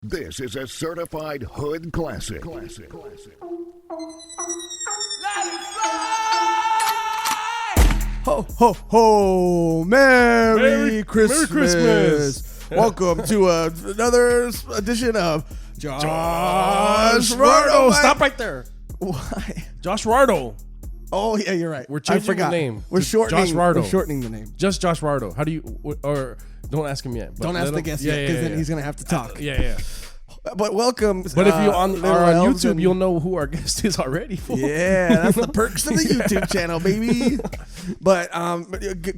This is a certified hood classic. Ho, ho, ho! Merry Christmas! Merry Christmas. Welcome to another edition of Joshrardo. Stop right there. Why? Joshrardo. Oh, yeah, you're right. We're changing the name. We're to shortening, Joshrardo. we're shortening the name. Just Joshrardo. How do you, or don't ask him yet. But Don't ask the guest yet, because then he's going to have to talk. Yeah. But welcome. But if you're on YouTube, and, you'll know who our guest is already. Yeah, that's the perks of the YouTube channel, baby. But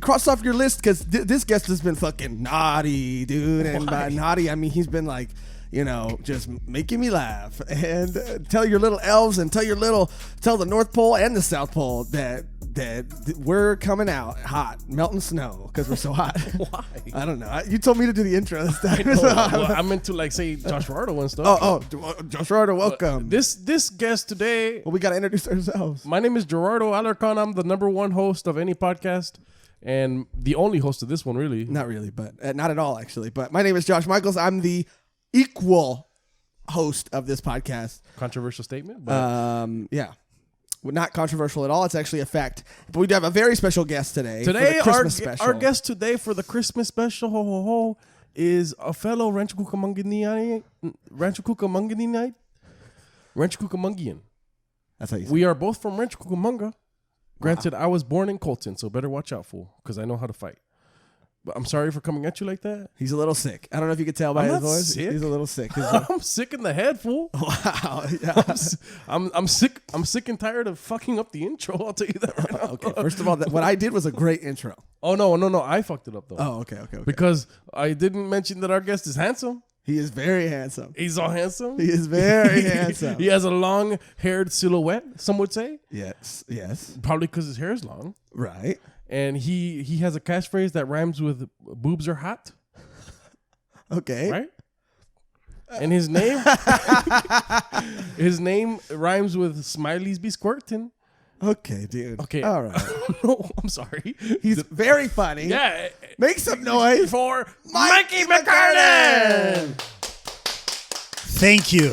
cross off your list, because this guest has been fucking naughty, dude. And by naughty, I mean he's been like, you know, just making me laugh. And tell your little elves and tell the North Pole and the South Pole that we're coming out hot, melting snow, because we're so hot. Why? I don't know. You told me to do the intro this time. Well, I meant to like say Joshrardo and stuff. Joshrardo, welcome. This guest today. Well, we got to introduce ourselves. My name is Gerardo Alarcon. I'm the #1 host of any podcast and the only host of this one, really. Not really, but not at all, actually. But my name is Josh Michaels. I'm the equal host of this podcast. Controversial statement, but yeah. Not controversial at all. It's actually a fact. But we do have a very special guest today. Today, for the Christmas special. Our guest today for the Christmas special is a fellow Rancho Cucamongian. That's how you say We are both from Rancho Cucamonga. Granted, I was born in Colton, so better watch out, fool, because I know how to fight. But I'm sorry for coming at you like that. He's a little sick. I don't know if you could tell by I'm his not voice. sick. He's a little sick. I'm sick in the head, fool. Wow. Yeah. I'm sick. I'm sick and tired of fucking up the intro. I'll tell you that right now. Okay. First of all, what I did was a great intro. Oh no! I fucked it up though. Oh, okay. Because I didn't mention that our guest is handsome. He is very handsome. He's all handsome. He is very handsome. He has a long-haired silhouette, some would say. Yes. Probably because his hair is long. Right. And he has a catchphrase that rhymes with boobs are hot. Okay. Right? And his name rhymes with Smileys be squirting. Okay, dude. Okay. All right. No, I'm sorry. He's very funny. Yeah. Make some noise for Mikey McKernan. Thank you.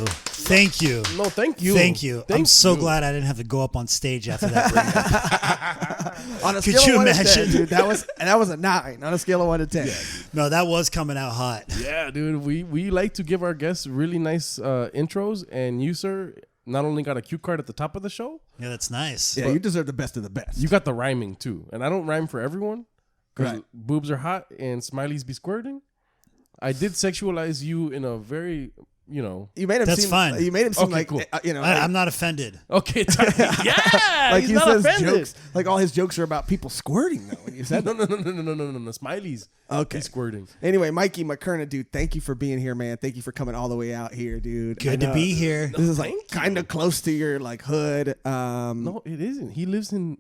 No, thank you. I'm so glad I didn't have to go up on stage after that. On a Could scale you of 1 to 10, imagine? dude, that was a 9 on a scale of 1 to 10. No, that was coming out hot. Yeah, dude. We like to give our guests really nice intros, and you, sir, not only got a cue card at the top of the show. Yeah, that's nice. Yeah, you deserve the best of the best. You got the rhyming too, and I don't rhyme for everyone because Right. boobs are hot and Smileys be squirting. I did sexualize you in a very, You made him That's seem. fine. You made him seem Okay, like cool. I'm not offended. okay. Yeah, like he's he not says offended. jokes. Like all his jokes are about people squirting though. When you said No, that. no. Smileys. Okay. He's squirting. Anyway, Mikey McKernan, dude, thank you for being here, man. Thank you for coming all the way out here, dude. Good to be here. This is like Thank you. kind of close to your like hood. No, it isn't. He lives in.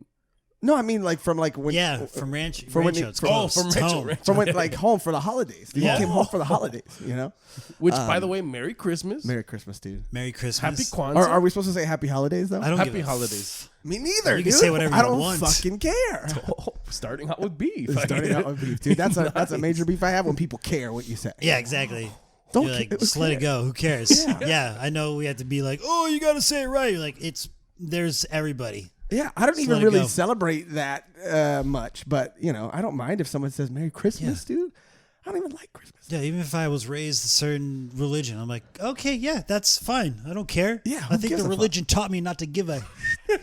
No, I mean like from like when. Yeah, from Rancho. from when Rancho. you- It's from- close. from It's Rancho, home. Rancho. From when like home for the holidays. Dude. Yeah. He came home for the holidays. You know. Which, by the way, Merry Christmas. Merry Christmas, dude. Merry Christmas. Happy Kwanzaa. Are we supposed to say Happy Holidays though? I don't Happy give a holidays. Me neither. You dude. can say whatever I you don't want. fucking care. Oh, starting out with beef. Starting out with beef, dude. That's a major beef I have when people care what you say. Yeah, exactly. Don't You're like, care. just let it go. Who cares? Yeah. Yeah, I know we have to be like, oh, you got to say it right. You're like, there's everybody. Yeah, I don't Just even let it really go. celebrate that much, but you know, I don't mind if someone says Merry Christmas, dude. I don't even like Christmas. Yeah, even if I was raised a certain religion, I'm like, okay, yeah, that's fine. I don't care. Yeah, who I think gives the a fuck? religion taught me not to give a.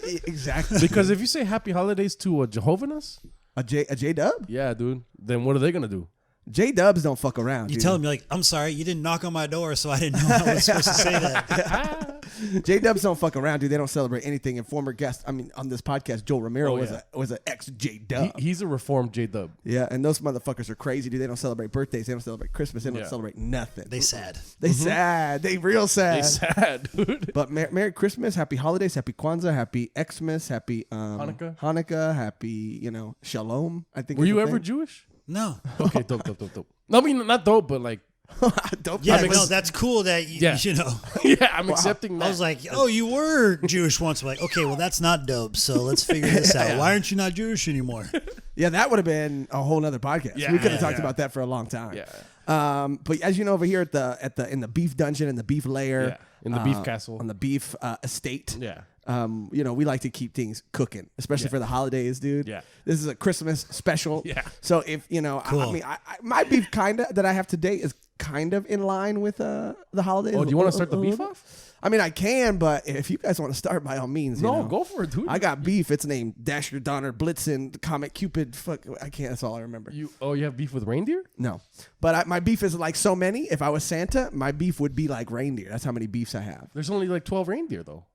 Exactly. Because if you say Happy Holidays to a Jehovah's, a J Dub? yeah, dude, then what are they gonna do? J Dubs don't fuck around. You dude. tell them, you're like, I'm sorry, you didn't knock on my door, so I didn't know I was supposed to say that. J Dubs don't fuck around, dude. They don't celebrate anything. And former guest, I mean, on this podcast, Joel Romero was an ex J Dub. He's a reformed J-Dub. Yeah, and those motherfuckers are crazy, dude. They don't celebrate birthdays. They don't celebrate Christmas. They don't celebrate nothing. They sad. They sad. They real sad. They sad, dude. But Merry Christmas, Happy Holidays, Happy Kwanzaa, Happy Xmas, Happy Hanukkah, Happy Shalom. I think. Were is you the ever thing. Jewish? No. Okay, dope. No, I mean not dope, but like, Dope. Yeah, I'm no, that's cool that you, Yeah. you know. yeah, I'm accepting that. I was like, oh, you were Jewish once. I'm like, okay, well, that's not dope. So let's figure this out. Why aren't you not Jewish anymore? Yeah, that would have been a whole nother podcast. Yeah, We could have yeah, talked yeah. about that for a long time. Yeah. But as you know, over here in the beef dungeon, in the beef lair, in the beef castle, on the beef estate, yeah. we like to keep things cooking, especially for the holidays, dude. Yeah. This is a Christmas special. Yeah. So if Cool. my beef that I have today is kind of in line with the holidays. Oh, do you want to start the beef off? I mean, I can, but if you guys want to start, by all means. No, go for it, dude. I got beef. It's named Dasher, Donner, Blitzen, Comet, Cupid. Fuck, I can't. That's all I remember. You have beef with reindeer? No, but my beef is like so many. If I was Santa, my beef would be like reindeer. That's how many beefs I have. There's only like 12 reindeer though.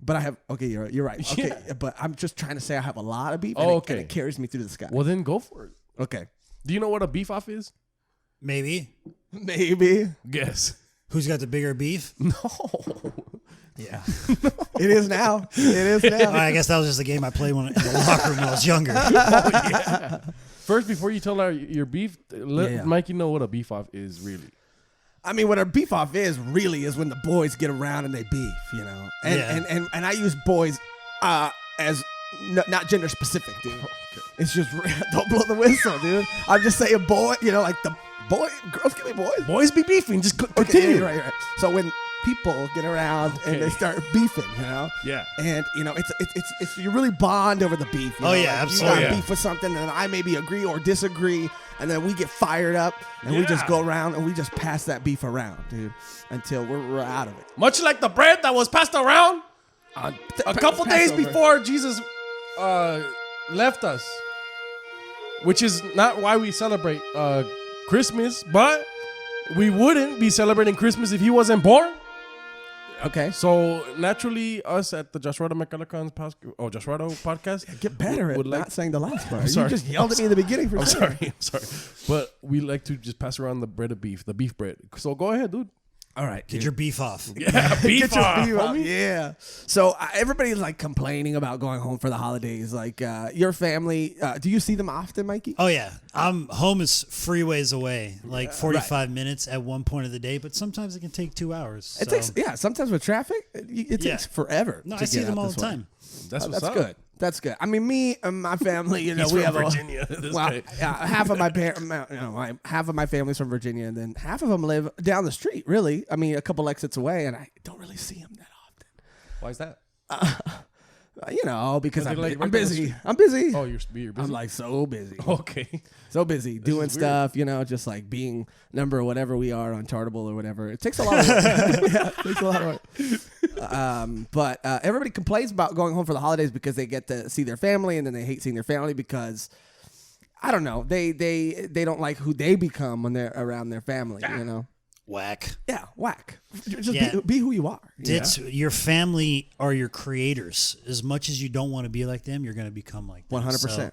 But I have. Okay, you're right. Okay, Yeah. but I'm just trying to say I have a lot of beef. Oh, and it carries me through the sky. Well, then go for it. Okay, Do you know what a beef off is? Maybe. maybe. Guess. Who's got the bigger beef? No. Yeah, it is now. It is now. I guess that was just a game I played in the locker room when I was younger. First, before you tell your beef, let Yeah. Mikey know what a beef off is really. I mean, what a beef off is when the boys get around and they beef, And Yeah. and I use boys as not gender specific, dude. It's just don't blow the whistle, dude. I'm just saying boy, like the boy, girls can be boys. Boys be beefing. Just Okay, continue. yeah, right. So when people get around and they start beefing, Yeah. and it's you really bond over the beef. Oh, yeah, absolutely. You got beef with something, and I maybe agree or disagree, and then we get fired up, and we just Yeah. go around and we just pass that beef around, dude, until we're out of it. Much like the bread that was passed around a couple days Passover. before Jesus left us, which is not why we celebrate Christmas, but we wouldn't be celebrating Christmas if he wasn't born. Okay, So naturally, us at the Joshrardo Joshrardo podcast, get better at would not like- saying the last part. sorry. You just yelled at me in the beginning for I'm saying sorry, but we like to just pass around the bread of beef, the beef bread. So go ahead, dude. All right, Get your beef off. Yeah, beef Get your off, beef off. homie. Yeah. So everybody's like complaining about going home for the holidays. Like your family, do you see them often, Mikey? Oh, yeah. Home is freeways away, like 45 minutes at one point of the day, but sometimes it can take 2 hours. It so- takes, sometimes with traffic, it Yeah. takes forever. No, to I see get them out all this the way. time. That's what's That's up. good. That's good. I mean, me and my family, He's we from have Virginia. This well, guy. half of my half of my family's from Virginia, and then half of them live down the street. Really, I mean, a couple exits away, and I don't really see them that often. Why is that? Because Are I'm, they, like, I'm right down the busy. street? I'm busy. Oh, you're busy. I'm like so busy. Okay. So busy doing is weird. stuff, just like being number whatever we are on Chartable or whatever. It takes a lot of work. Yeah, it takes a lot of work. But everybody complains about going home for the holidays because they get to see their family, and then they hate seeing their family because I don't know. They don't like who they become when they're around their family. Whack. Yeah, whack. Just Yeah. be who you are. It's your family are your creators. As much as you don't want to be like them, you're going to become like them. 100%. So,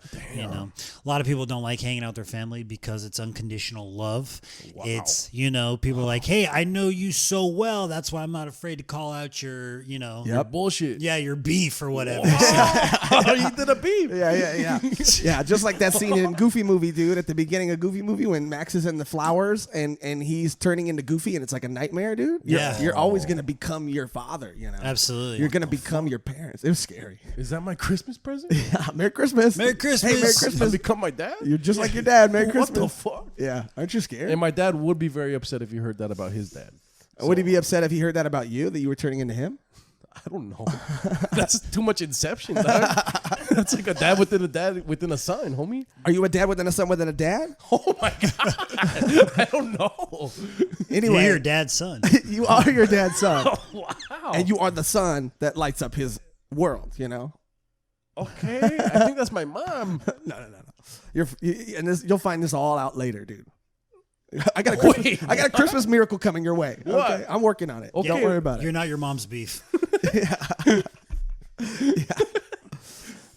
a lot of people don't like hanging out with their family because it's unconditional love. Wow. It's people are like, hey, I know you so well. That's why I'm not afraid to call out your Yep. Bullshit. yeah, your beef or whatever. Oh, you did a beef. Yeah. Yeah, just like that scene in Goofy movie, dude, at the beginning of Goofy movie when Max is in the flowers and he's turning into Goofy and it's like a nightmare, dude. You're always going to become your father, Absolutely. You're going to become your parents. It was scary. Is that my Christmas present? Yeah, Merry Christmas. Merry Christmas. Hey, Merry I Christmas. become my dad? You're just like your dad. Merry What Christmas. the fuck? Yeah, aren't you scared? And my dad would be very upset if he heard that about his dad. Would he be upset if he heard that about you, that you were turning into him? I don't know. That's too much Inception, dog. That's like a dad within a son, homie. Are you a dad within a son within a dad? Oh my god. I don't know. Anyway, You're your dad's son. you are your dad's son. Wow. And you are the sun that lights up his world, Okay. I think that's my mom. No. You'll find this all out later, dude. I got a Christmas miracle coming your way. What? Okay, I'm working on it. Okay. Don't worry about You're it. not your mom's beef.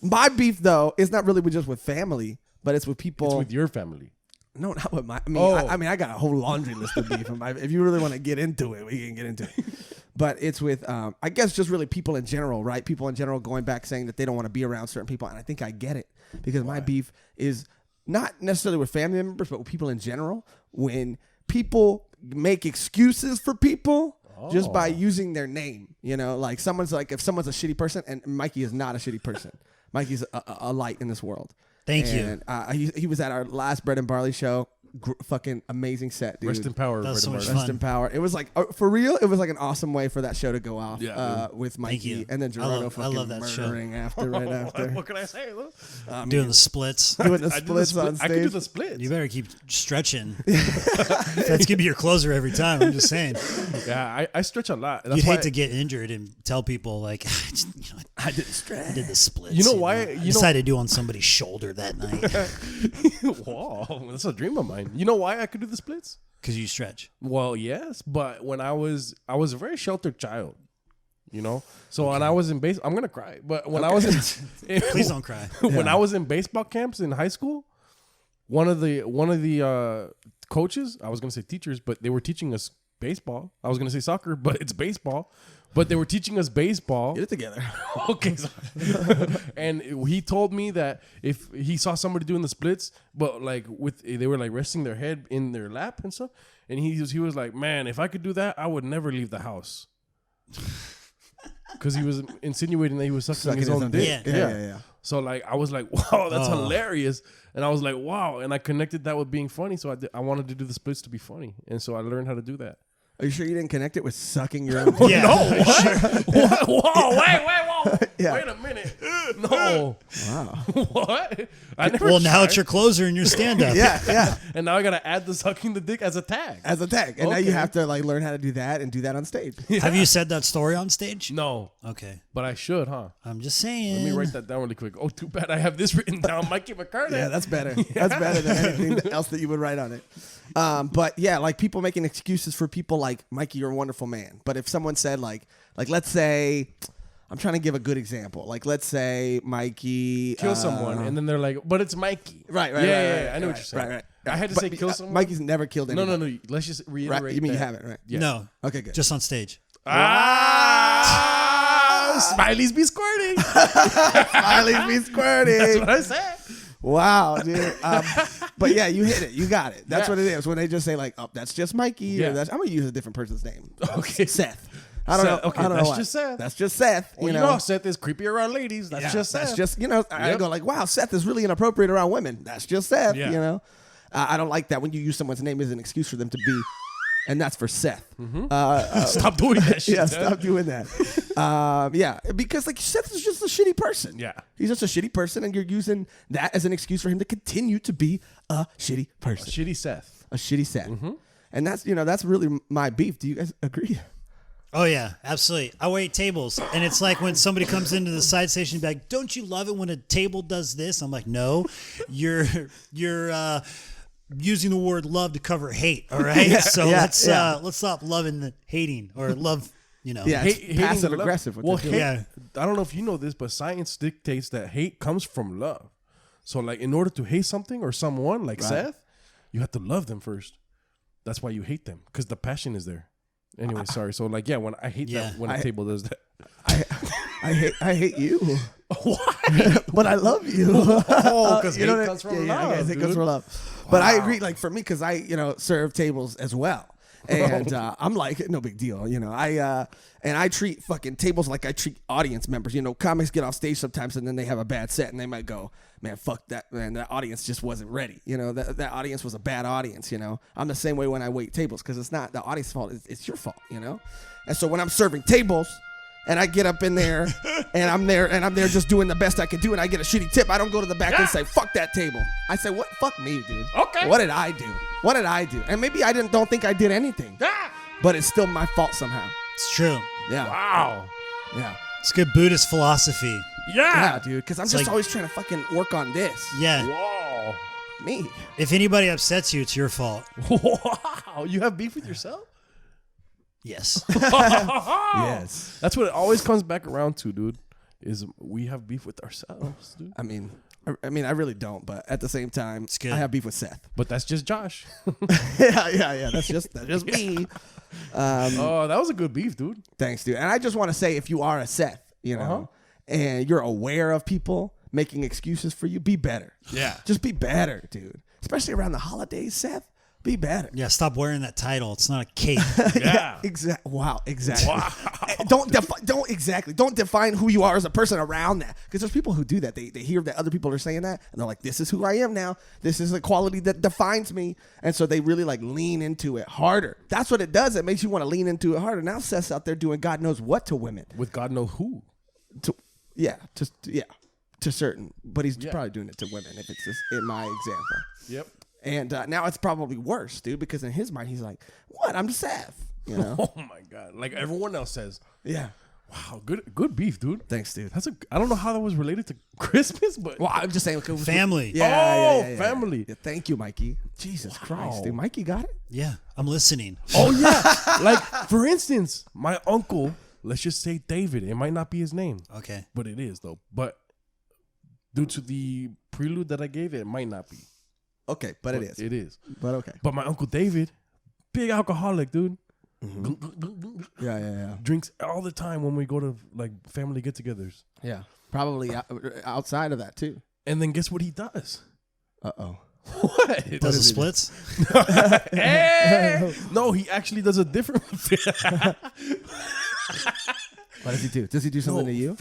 My beef though is not really just with family, but it's with people. It's with your family. No, not with my. I mean, Oh. I got a whole laundry list of beef. If you really want to get into it, we can get into it. But it's with, I guess, just really people in general, right? People in general going back saying that they don't want to be around certain people, and I think I get it because my beef is not necessarily with family members, but with people in general. When people make excuses for people just by using their name, like if someone's a shitty person, and Mikey is not a shitty person. Mikey's a light in this world. Thank you. And he was at our last Bread and Barley show fucking amazing set, dude. Rest in power. That was so much Martin. Rest in power. It was like for real. It was like an awesome way for that show to go off. Yeah, with Thank you. Mikey and then Gerardo I love fucking that show. murdering right after. What can I say? Look? Doing the splits. Doing the I do the splits split- on I can do stage. the splits. You better keep stretching. That's gonna be your closer every time. I'm just saying. Yeah, I stretch a lot. That's You'd why hate to get injured and tell people like, I did stretch. I did the splits. You know why? I decided to do on somebody's shoulder that night Whoa, that's a dream of mine. You know why I could do the splits? because you stretch. Well, yes, but when I was a very sheltered child, you know. So when I was in base, I'm gonna cry. But when I was in, Please don't cry. when I was in baseball camps in high school, one of the coaches, I was gonna say teachers, but they were teaching us baseball. I was gonna say soccer, but it's baseball. But they were teaching us baseball. Get it together. Okay, and he told me that if he saw somebody doing the splits, but like they were like resting their head in their lap and stuff, and he was like, man, if I could do that, I would never leave the house. Because he was insinuating that he was sucking his own dick. Yeah. So like I was like, wow, that's hilarious, and I was like, wow, and I connected that with being funny. So I wanted to do the splits to be funny, and so I learned how to do that. Are you sure you didn't connect it with sucking your own? Yeah. No, what? What? Whoa, whoa. Yeah. Wait a minute. No. Wow. What? I never Well, now tried. it's your closer and your stand-up. Yeah. And now I gotta add the sucking the dick as a tag. As a tag, and now you Okay. have to like learn how to do that and do that on stage. Have you said that story on stage? No, Okay. but I should, huh? I'm just saying. Let me write that down really quick. Oh, too bad I have this written down. Mikey McKernan. Yeah, that's better. That's better than anything else that you would write on it. But yeah, like people making excuses for people like Mikey, you're a wonderful man. But if someone said like let's say, I'm trying to give a good example. Like let's say Mikey kill someone, and then they're like, but it's Mikey. Right. Yeah, I know what you're saying. Right. I had to But, say kill someone. Mikey's never killed No. anyone. Let's just reiterate. Right? You mean you that. haven't, right? Yeah. No. Okay, good. Just on stage. Smileys be squirting. Smiley's be squirting. That's what I said. Wow, dude. But yeah, you hit it. You got it. That's Yeah. what it is. When they just say like, "Oh, that's just Mikey," Yeah. or I'm gonna use a different person's name. Okay. Seth. I don't Seth. know. Okay, I don't that's know why. just Seth. That's just Seth. Well, you know, Seth is creepy around ladies. That's just Seth. That's just I Yep. go like, wow, Seth is really inappropriate around women. That's just Seth. Yeah. You know, I don't like that when you use someone's name as an excuse for them to be, and that's for Seth. Stop doing that shit. Yeah, Seth. stop doing that. Yeah, because like Seth is just a shitty person. Yeah. He's just a shitty person, and you're using that as an excuse for him to continue to be a shitty person, Shitty Seth. a shitty Seth. And that's really my beef. Do you guys agree? Oh yeah, absolutely. I wait tables, and it's like when somebody comes into the side station, and be like, "Don't you love it when a table does this?" I'm like, "No, you're using the word love to cover hate. All right, let's stop loving the hating or love. You know, Yeah, it's Hating passive the love. aggressive. Well, What they're doing. hate, I don't know if you know this, but science dictates that hate comes from love. So, like, in order to hate something or someone like Seth, you have to love them first. That's why you hate them, because the passion is there. Anyway, sorry. So, like, yeah, when I hate that when a table does that. I hate you. Why? But I love you. Oh, because You know hate what comes from I love. guess it dude. comes from love. But I agree, like for me, because I, serve tables as well. And I'm like, no big deal, I treat fucking tables like I treat audience members. Comics get off stage sometimes and then they have a bad set and they might go, man, fuck that, man, that audience just wasn't ready. That audience was a bad audience, I'm the same way when I wait tables because it's not the audience's fault, it's your fault, And so when I'm serving tables and I get up in there and I'm there just doing the best I can do and I get a shitty tip, I don't go to the back and say, fuck that table. I say, what? Fuck me, dude. Okay. What did I do? What did I do? And maybe I don't think I did anything. But it's still my fault somehow. it's true. Yeah. Wow. Yeah. It's good Buddhist philosophy. Yeah, dude. Because I'm just like- always trying to fucking work on this. Yeah. Wow. Me. If anybody upsets you, it's your fault. Wow. You have beef with yourself? Yes. Yes. That's what it always comes back around to, dude. Is we have beef with ourselves, dude. I mean, I really don't. But at the same time, good. I have beef with Seth. But that's just Josh. yeah. That's just me. Oh, that was a good beef, dude. Thanks, dude. And I just want to say, if you are a Seth, and you're aware of people making excuses for you, be better. Yeah. Just be better, dude. Especially around the holidays, Seth. Be better. Yeah, stop wearing that title. It's not a cape. Yeah. Exactly. Wow. Exactly. Wow. Don't define who you are as a person around that, because there's people who do that. They hear that other people are saying that, and they're like, "This is who I am now. This is the quality that defines me," and so they really like lean into it harder. That's what it does. It makes you want to lean into it harder. Now Seth's out there doing God knows what to women. With God knows who. To certain, but he's probably doing it to women. If it's just in my example. Yep. And now it's probably worse, dude, because in his mind, he's like, what? I'm Seth. You know? Oh, my God. Like everyone else says. Yeah. Wow. Good beef, dude. Thanks, dude. I don't know how that was related to Christmas, but. Well, I'm just saying. Family. Yeah. Family. Yeah, thank you, Mikey. Jesus Christ, dude. Mikey got it? Yeah, I'm listening. Oh, yeah. Like, for instance, my uncle, let's just say David. It might not be his name. Okay. But it is, though. But due to the prelude that I gave, it might not be. Okay, but it is. It is. But okay. But my Uncle David, big alcoholic, dude. Yeah. Drinks all the time when we go to like family get-togethers. Yeah. Probably outside of that, too. And then guess what he does? Uh-oh. What? Does the splits? Hey! No, he actually does a different. What does he do? Does he do something to you?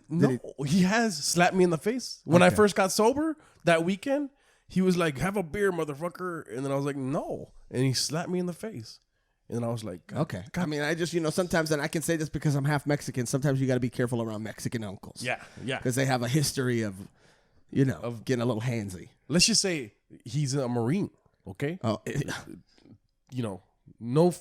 No, he has slapped me in the face. When I Okay. first got sober that weekend, he was like, "Have a beer, motherfucker." And then I was like, "No." And he slapped me in the face. And then I was like, Okay. I mean, I just, sometimes, and I can say this because I'm half Mexican, sometimes you got to be careful around Mexican uncles. Yeah. Because they have a history of getting a little handsy. Let's just say he's a Marine, okay? Oh, No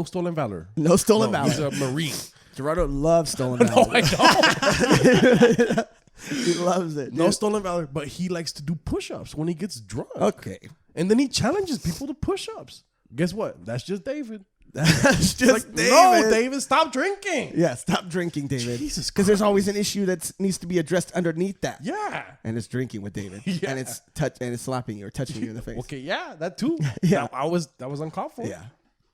stolen valor. no stolen valor. He's a Marine. Gerardo loves stolen No, valor. I don't. He loves it. No dude. stolen valor, but he likes to do push-ups when he gets drunk. Okay. And then he challenges people to push-ups. Guess what? That's just David. That's just Like, David. no, David, stop drinking. Yeah, stop drinking, David. Jesus Because there's always an issue that needs to be addressed underneath that. Yeah. And it's drinking with David. Yeah. And it's slapping you or touching you in the face. Okay, yeah, that too. Yeah. That was uncalled for. Yeah.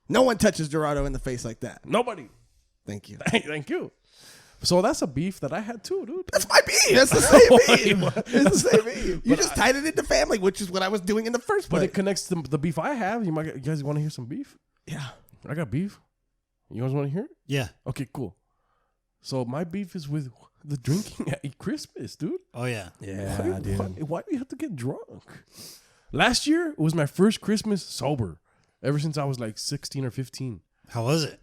No one touches Gerardo in the face like that. Nobody. Thank you. Thank you. So that's a beef that I had too, dude. That's my beef. That's the same beef. It's the same beef. You just tied it into family, which is what I was doing in the first But place. it connects to the beef I have. You guys want to hear some beef? Yeah. I got beef. You guys want to hear it? Yeah. Okay, cool. So my beef is with the drinking at Christmas, dude. Oh, yeah. Why do you have to get drunk? Last year it was my first Christmas sober. Ever since I was like 16 or 15. How was it?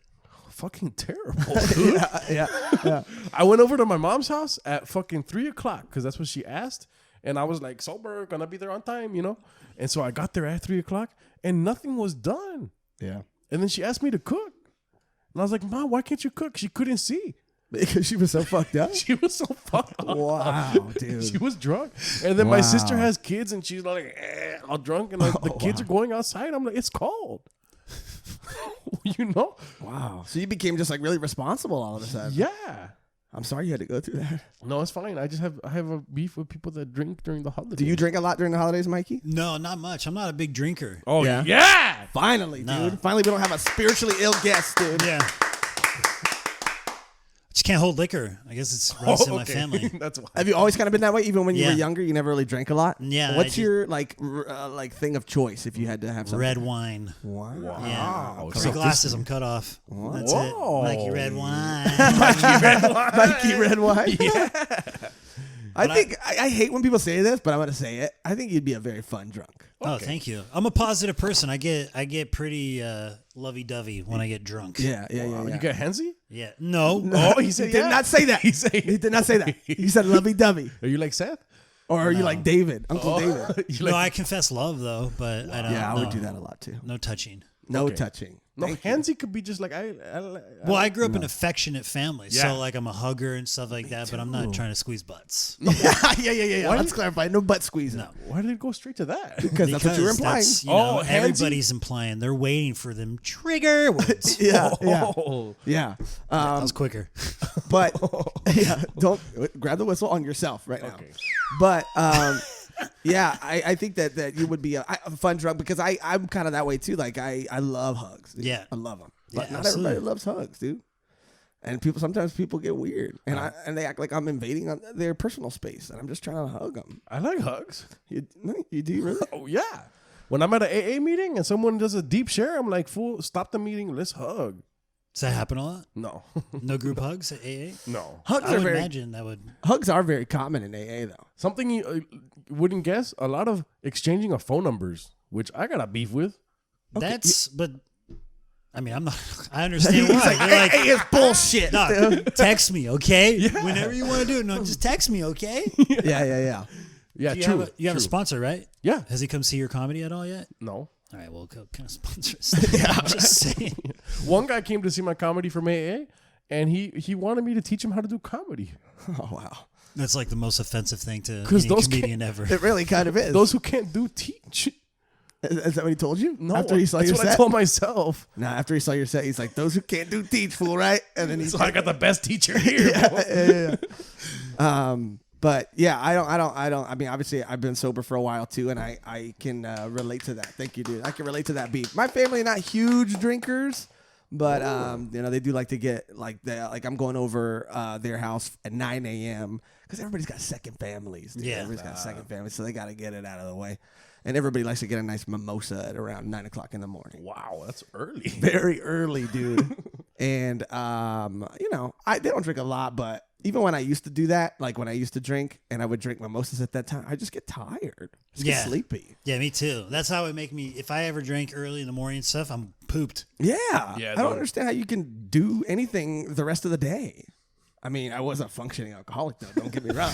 Fucking terrible, dude. Yeah. I went over to my mom's house at fucking 3:00 because that's what she asked. And I was like, sober, gonna be there on time, And so I got there at 3:00 and nothing was done. Yeah. And then she asked me to cook. And I was like, Mom, why can't you cook? She couldn't see. Because she was so fucked up. She was so fucked up. Wow, dude. She was drunk. And then my sister has kids and she's like, all drunk. And the kids are going outside. I'm like, it's cold. Wow. So you became just like really responsible all of a sudden. Yeah. I'm sorry you had to go through that. No, it's fine. I have a beef with people that drink during the holidays. Do you drink a lot during the holidays, Mikey? No, not much. I'm not a big drinker. Oh, Yeah. yeah. Finally, No. dude. Finally, we don't have a spiritually ill guest, dude. Yeah. Just can't hold liquor. I guess it's runs in my family. That's why. Have you always kind of been that way? Even when you were Yeah. younger, you never really drank a lot? Yeah, What's I just- your like thing of choice if you had to have something? Red wine. Wow. Yeah. Wow. 3 glasses, I'm cut off. That's Whoa. it. Mikey red wine. Mikey red wine. Yeah. I hate when people say this, but I'm gonna say it. I think you'd be a very fun drunk. Oh, thank you. I'm a positive person. I get pretty lovey-dovey when I get drunk. Yeah. You get handsy? Yeah. No. Oh, he said He did not say that. He did not say that. He said lovey-dovey. Are you like Seth? Or are you like David, Uncle David? You No, like, I confess love though, but I don't. Yeah, I would no. do that a lot too. No touching. No Okay. touching. no, Thank you. handsy could be just like Well, I grew up in an affectionate family, Yeah. so like I'm a hugger and stuff like that. But I'm not trying to squeeze butts. yeah. Let's clarify. No butt squeezing. No. Why did it go straight to that? Because that's what you were implying. that's, Oh, handsy? everybody's implying. They're waiting for them trigger words. Yeah. Oh. Yeah. That was quicker. But yeah, don't grab the whistle on yourself right now. Okay. But yeah, I think that you would be a fun drunk because I'm kind of that way too. Like I love hugs. Dude. Yeah. I love them. But Yeah, not absolutely. everybody loves hugs, dude. And sometimes people get weird, and they act like I'm invading on their personal space, and I'm just trying to hug them. I like hugs. You do really? Oh, yeah. When I'm at an AA meeting and someone does a deep share, I'm like, fool, stop the meeting. Let's hug. Does that happen a lot? No. No group hugs at AA? No. Hugs I are would very imagine that would. hugs are very common in AA though. Something you wouldn't guess, a lot of exchanging of phone numbers, which I got a beef with. But I mean, I'm not. I understand why. He's like, They're AA is bullshit. "Nah, dude." text me, okay? Whenever you want to do it, no, just text me, okay? Yeah. Yeah, You true. have a true. sponsor, right? Yeah. Has he come see your comedy at all yet? No. All right, well, what kind of sponsors? I'm just saying. One guy came to see my comedy from AA, and he wanted me to teach him how to do comedy. Oh wow. That's like the most offensive thing to 'Cause any those comedian ever. It really kind of is. Those who can't do teach. Is that what he told you? No, After he saw that's your what I set? told myself. Nah, after he saw your set, he's like, those who can't do teach, fool, right? And then he's So I got the best teacher here. yeah. But yeah, I don't. I mean, obviously, I've been sober for a while too, and I can relate to that. Thank you, dude. I can relate to that beef. My family not huge drinkers, but they do like to get like I'm going over their house at 9 a.m. because everybody's got second families. Dude. Yeah. Everybody's got second families, so they got to get it out of the way. And everybody likes to get a nice mimosa at around 9 o'clock in the morning. Wow, that's early. Very early, dude. And they don't drink a lot, but even when I used to do that, like when I used to drink and I would drink mimosas at that time, I just get tired. Just get sleepy. Yeah, me too. That's how it would make me. If I ever drank early in the morning and stuff, I'm pooped. Yeah. Yeah, I don't dude. understand how you can do anything the rest of the day. I mean, I was a functioning alcoholic, though. Don't get me wrong.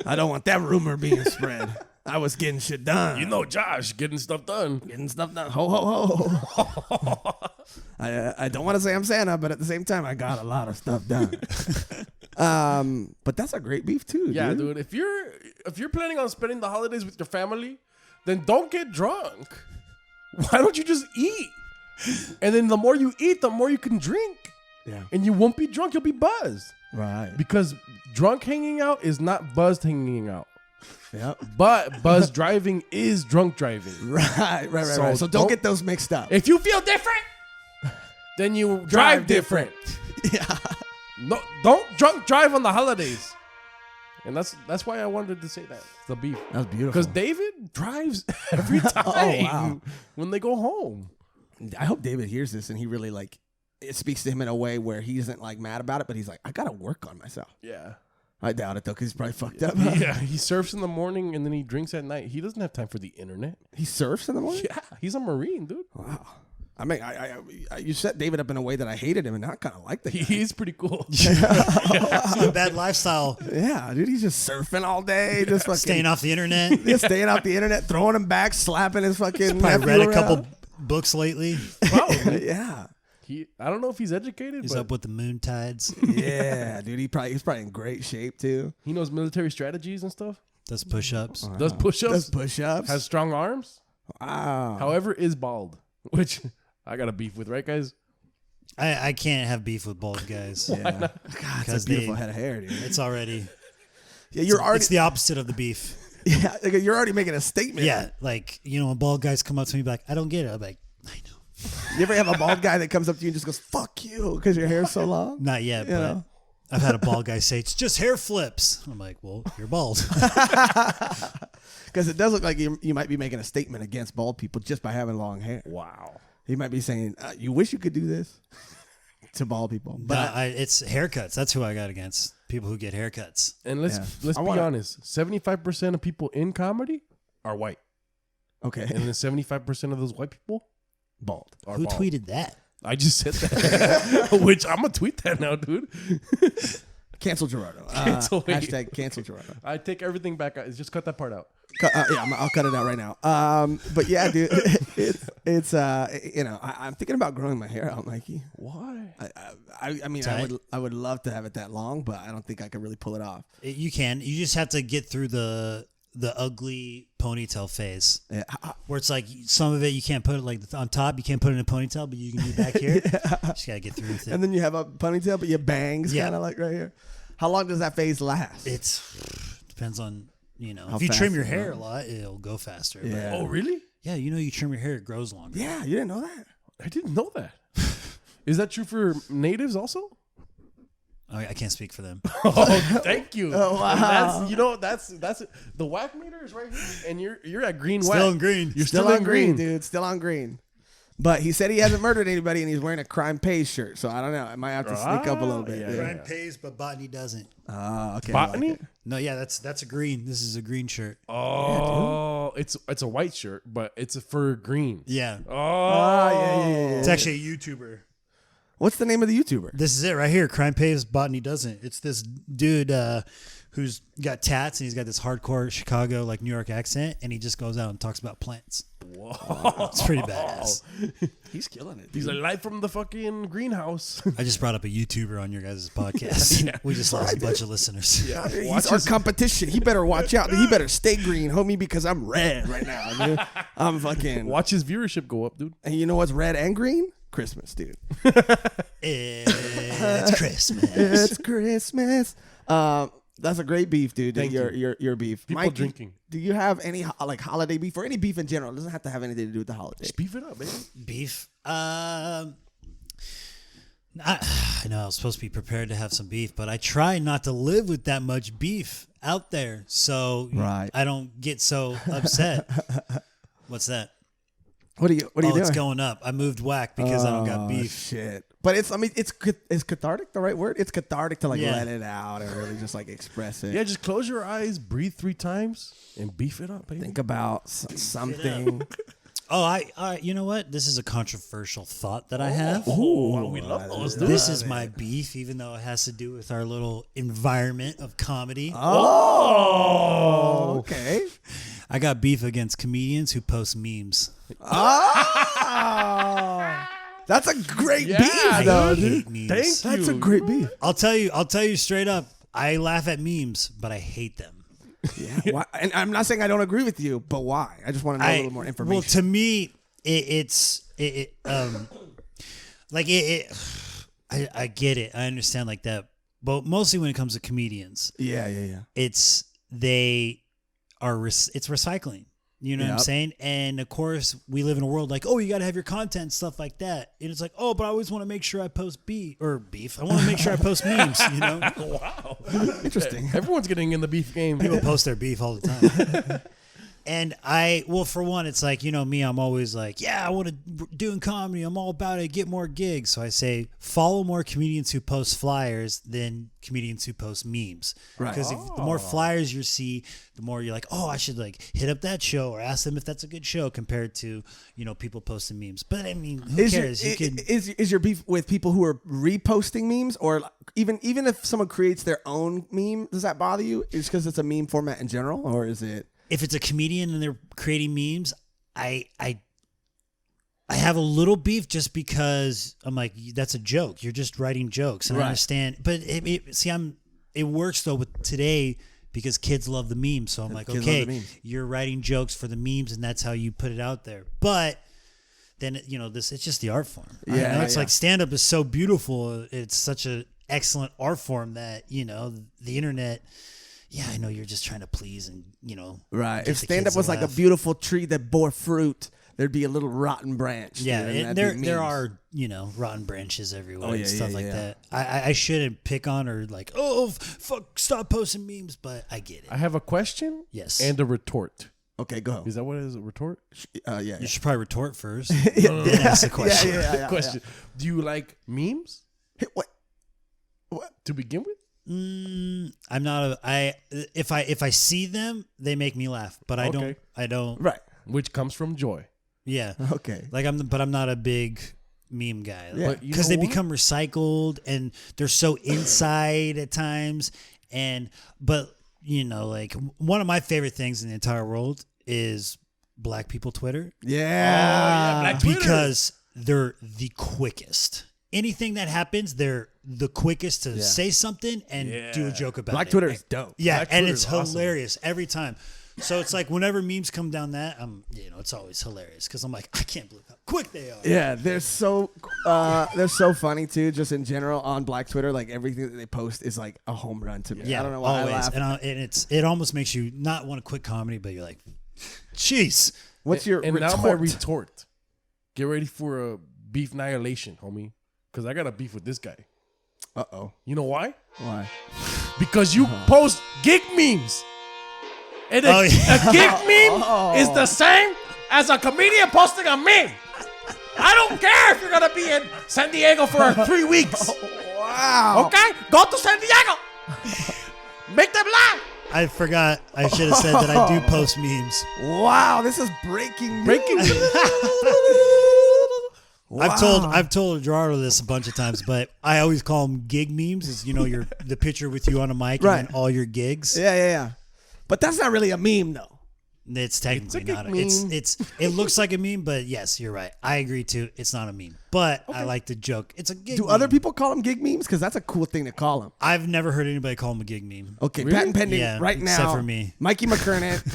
I don't want that rumor being spread. I was getting shit done. You know Josh getting stuff done. Getting stuff done. Ho, ho, ho. I don't want to say I'm Santa, but at the same time, I got a lot of stuff done. But that's a great beef, too. Yeah, dude. If you're planning on spending the holidays with your family, then don't get drunk. Why don't you just eat? And then the more you eat, the more you can drink. Yeah. And you won't be drunk, you'll be buzzed. Right. Because drunk hanging out is not buzzed hanging out. Yep. But buzz driving is drunk driving. Right. So So don't get those mixed up. If you feel different, then you drive different. Yeah. No, don't drunk drive on the holidays. And that's why I wanted to say that. The beef. That was beautiful. Because David drives every time wow. when they go home. I hope David hears this and he really it speaks to him in a way where he isn't mad about it, but he's like, I got to work on myself. Yeah. I doubt it though, because he's probably fucked up. Yeah, he surfs in the morning and then he drinks at night. He doesn't have time for the internet. He surfs in the morning? Yeah, he's a Marine, dude. Wow. I mean, you set David up in a way that I hated him, and now I kind of like the guy. He's pretty cool. It's not a bad lifestyle. Yeah, dude, he's just surfing all day, just fucking Staying off the internet. just staying off the internet, throwing him back, slapping his fucking. Probably nephew read a around. couple books lately. Probably. Yeah, I don't know if he's educated, He's but up with the moon tides. yeah, dude, he's probably in great shape too. he knows military strategies and stuff. Does push-ups. Does push-ups. Does push-ups. Has strong arms. Wow. However, is bald, which I got a beef with, right, guys? I can't have beef with bald guys. Yeah. God, it's Because a beautiful head of hair, dude. It's already. Yeah, you're already. It's the opposite of the beef. Yeah, you're already making a statement. Yeah, like when bald guys come up to me like, I don't get it. I'm like, I know. You ever have a bald guy that comes up to you and just goes, "Fuck you," because your hair's so long? Not yet, You but know? I've had a bald guy say it's just hair flips. I'm like, well, you're bald. Because it does look like you might be making a statement against bald people just by having long hair. Wow. He might be saying, "You wish you could do this," to bald people. But But it's haircuts. That's who I got against. People who get haircuts. And let's I be wanna- honest. 75% of people in comedy are white, okay, and then 75% of those white people bald. are Who bald. tweeted that? I just said that, which I'm gonna tweet that now, dude. Cancel Gerardo. Cancel me. Hashtag cancel Gerardo. I take everything back. Just cut that part out. I'll cut it out right now. But yeah, dude, it's I'm thinking about growing my hair out, Mikey. Why? I mean, Tight. I would love to have it that long, but I don't think I could really pull it off. You can. You just have to get through the ugly ponytail phase. Yeah. Where it's like some of it you can't put it like on top. You can't put it in a ponytail, but you can do back here. Just gotta get through with it. And then you have a ponytail, but your bangs Yeah. kind of like right here. How long does that phase last? It's depends on How if you fast trim your it hair a runs. lot, it'll go faster. Yeah. Oh, really? Yeah, you trim your hair, it grows longer. Yeah, you didn't know that? I didn't know that. Is that true for natives also? I can't speak for them. Oh, thank you. Oh, wow. That's the whack meter is right here, and you're at green whack. Still in green. You're Still on green, dude. Still on green. But he said he hasn't murdered anybody, and he's wearing a crime pays shirt. So I don't know. I might have to sneak up a little bit. yeah. Crime pays, but botany doesn't. Okay. Botany? I like it. No, yeah, that's a green. This is a green shirt. Oh, it's a white shirt, but it's for green. Yeah. Oh, yeah. It's actually a YouTuber. What's the name of the YouTuber? This is it right here. Crime pays, botany doesn't. It's this dude who's got tats and he's got this hardcore Chicago, like New York accent, and he just goes out and talks about plants. Whoa. It's pretty badass. He's killing it. He's like live from the fucking greenhouse. I just brought up a YouTuber on your guys' podcast. Yeah. We just lost a bunch of listeners. Yeah, He's our competition. He better watch out. He better stay green, homie, because I'm red right now, dude. I'm fucking. Watch his viewership go up, dude. And you know what's red and green? Christmas, dude. It's Christmas. It's Christmas. That's a great beef, dude. Thank your beef. People Mikey, drinking. Do you have any like holiday beef or any beef in general? It doesn't have to have anything to do with the holiday. Just beef it up, baby. Beef. I know I was supposed to be prepared to have some beef, but I try not to live with that much beef out there, so Right. I don't get so upset. What's that? What are you doing? It's going up. I moved whack because I don't got beef. Shit. But it's cathartic the right word? It's cathartic to like Yeah. let it out and really just like express it. Yeah, just close your eyes, breathe 3 times, and beef it up, baby. Think about something. Oh, I you know what? This is a controversial thought that I have. Oh, we love those. Dude. This is my beef, even though it has to do with our little environment of comedy. Oh, okay. I got beef against comedians who post memes. Oh, that's a great Yeah, beef, I though, hate dude. memes. Thank That's a you. great beef. I'll tell you straight up. I laugh at memes, but I hate them. Yeah. Why? And I'm not saying I don't agree with you, but why? I just want to know a little more information. Well, to me, I get it. I understand like that, but mostly when it comes to comedians, yeah. it's recycling. You know what I'm Yep. saying? And of course, we live in a world like, oh, you got to have your content, stuff like that. And it's like, oh, but I always want to make sure I post beef. I want to make sure I post memes, you know? Wow. Interesting. Everyone's getting in the beef game. People post their beef all the time. And for one, it's like, you know, me, I'm always like, yeah, I want to doing comedy. I'm all about it. Get more gigs. So I say, follow more comedians who post flyers than comedians who post memes. Right. Because the more flyers you see, the more you're like, oh, I should like hit up that show or ask them if that's a good show compared to, you know, people posting memes. But I mean, who cares? Is your beef with people who are reposting memes, or even if someone creates their own meme, does that bother you? Is because it's a meme format in general, or is it? If it's a comedian and they're creating memes, I have a little beef just because I'm like, that's a joke. You're just writing jokes, and I Right. understand. But it works though with today because kids love the memes. So I'm like, kids okay, love the memes. you're writing jokes for the memes, and that's how you put it out there. But then you know it's just the art form. Yeah, I know it's yeah. like stand up is so beautiful. It's such an excellent art form that you know the internet. Yeah, I know you're just trying to please and, you know. Right. get If the stand kids up was to like a laugh. beautiful tree that bore fruit, there'd be a little rotten branch. Yeah, dude, and and that'd be there memes. are, you know, rotten branches everywhere Oh, yeah, and stuff yeah, like yeah. that. I shouldn't pick on or like, oh, fuck, stop posting memes, but I get it. I have a question. Yes. And a retort. Okay, go. Is that what it is? A retort? Yeah. You should probably retort first. Then ask the question. Yeah. Question. Do you like memes Hey, what? to begin with? I'm not if I see them, they make me laugh, but I Okay. don't. Right. Which comes from joy. Yeah. Okay. Like I'm not a big meme guy. Yeah. But you Because know they what? become recycled and they're so inside at times. But you know, like one of my favorite things in the entire world is Black people Twitter Yeah. Black Twitter. because they're the quickest. Anything that happens, they're the quickest to say something and do a joke about Black it. Twitter is dope. Yeah, Black and Twitter it's is awesome. hilarious every time. So it's like whenever memes come down that, it's always hilarious because I'm like, I can't believe how quick they are. Yeah, they're so funny too. Just in general on Black Twitter, like everything that they post is like a home run to me. Yeah, I don't know why always. I laugh. And it almost makes you not want to quit comedy, but you're like, jeez. What's your And retort? now my retort. Get ready for a beef annihilation, homie. Because I got a beef with this guy. Uh-oh. You know why? Why? Because you post gig memes. And a gig meme is the same as a comedian posting a meme. I don't care if you're going to be in San Diego for 3 weeks. Wow. Okay? Go to San Diego. Make them laugh. I forgot. I should have said that I do post memes. Wow, this is breaking news. Wow. I've told Gerardo this a bunch of times, but I always call them gig memes. Is the picture with you on a mic Right. and then all your gigs. Yeah. But that's not really a meme, though. It's technically It's a not. meme. It looks like a meme, but yes, you're right. I agree too. It's not a meme, but I like the joke. It's a gig. Do meme. other people call them gig memes? Because that's a cool thing to call them. I've never heard anybody call them a gig meme. Okay, Really? patent pending Yeah, right now. except for me. Mikey McKernan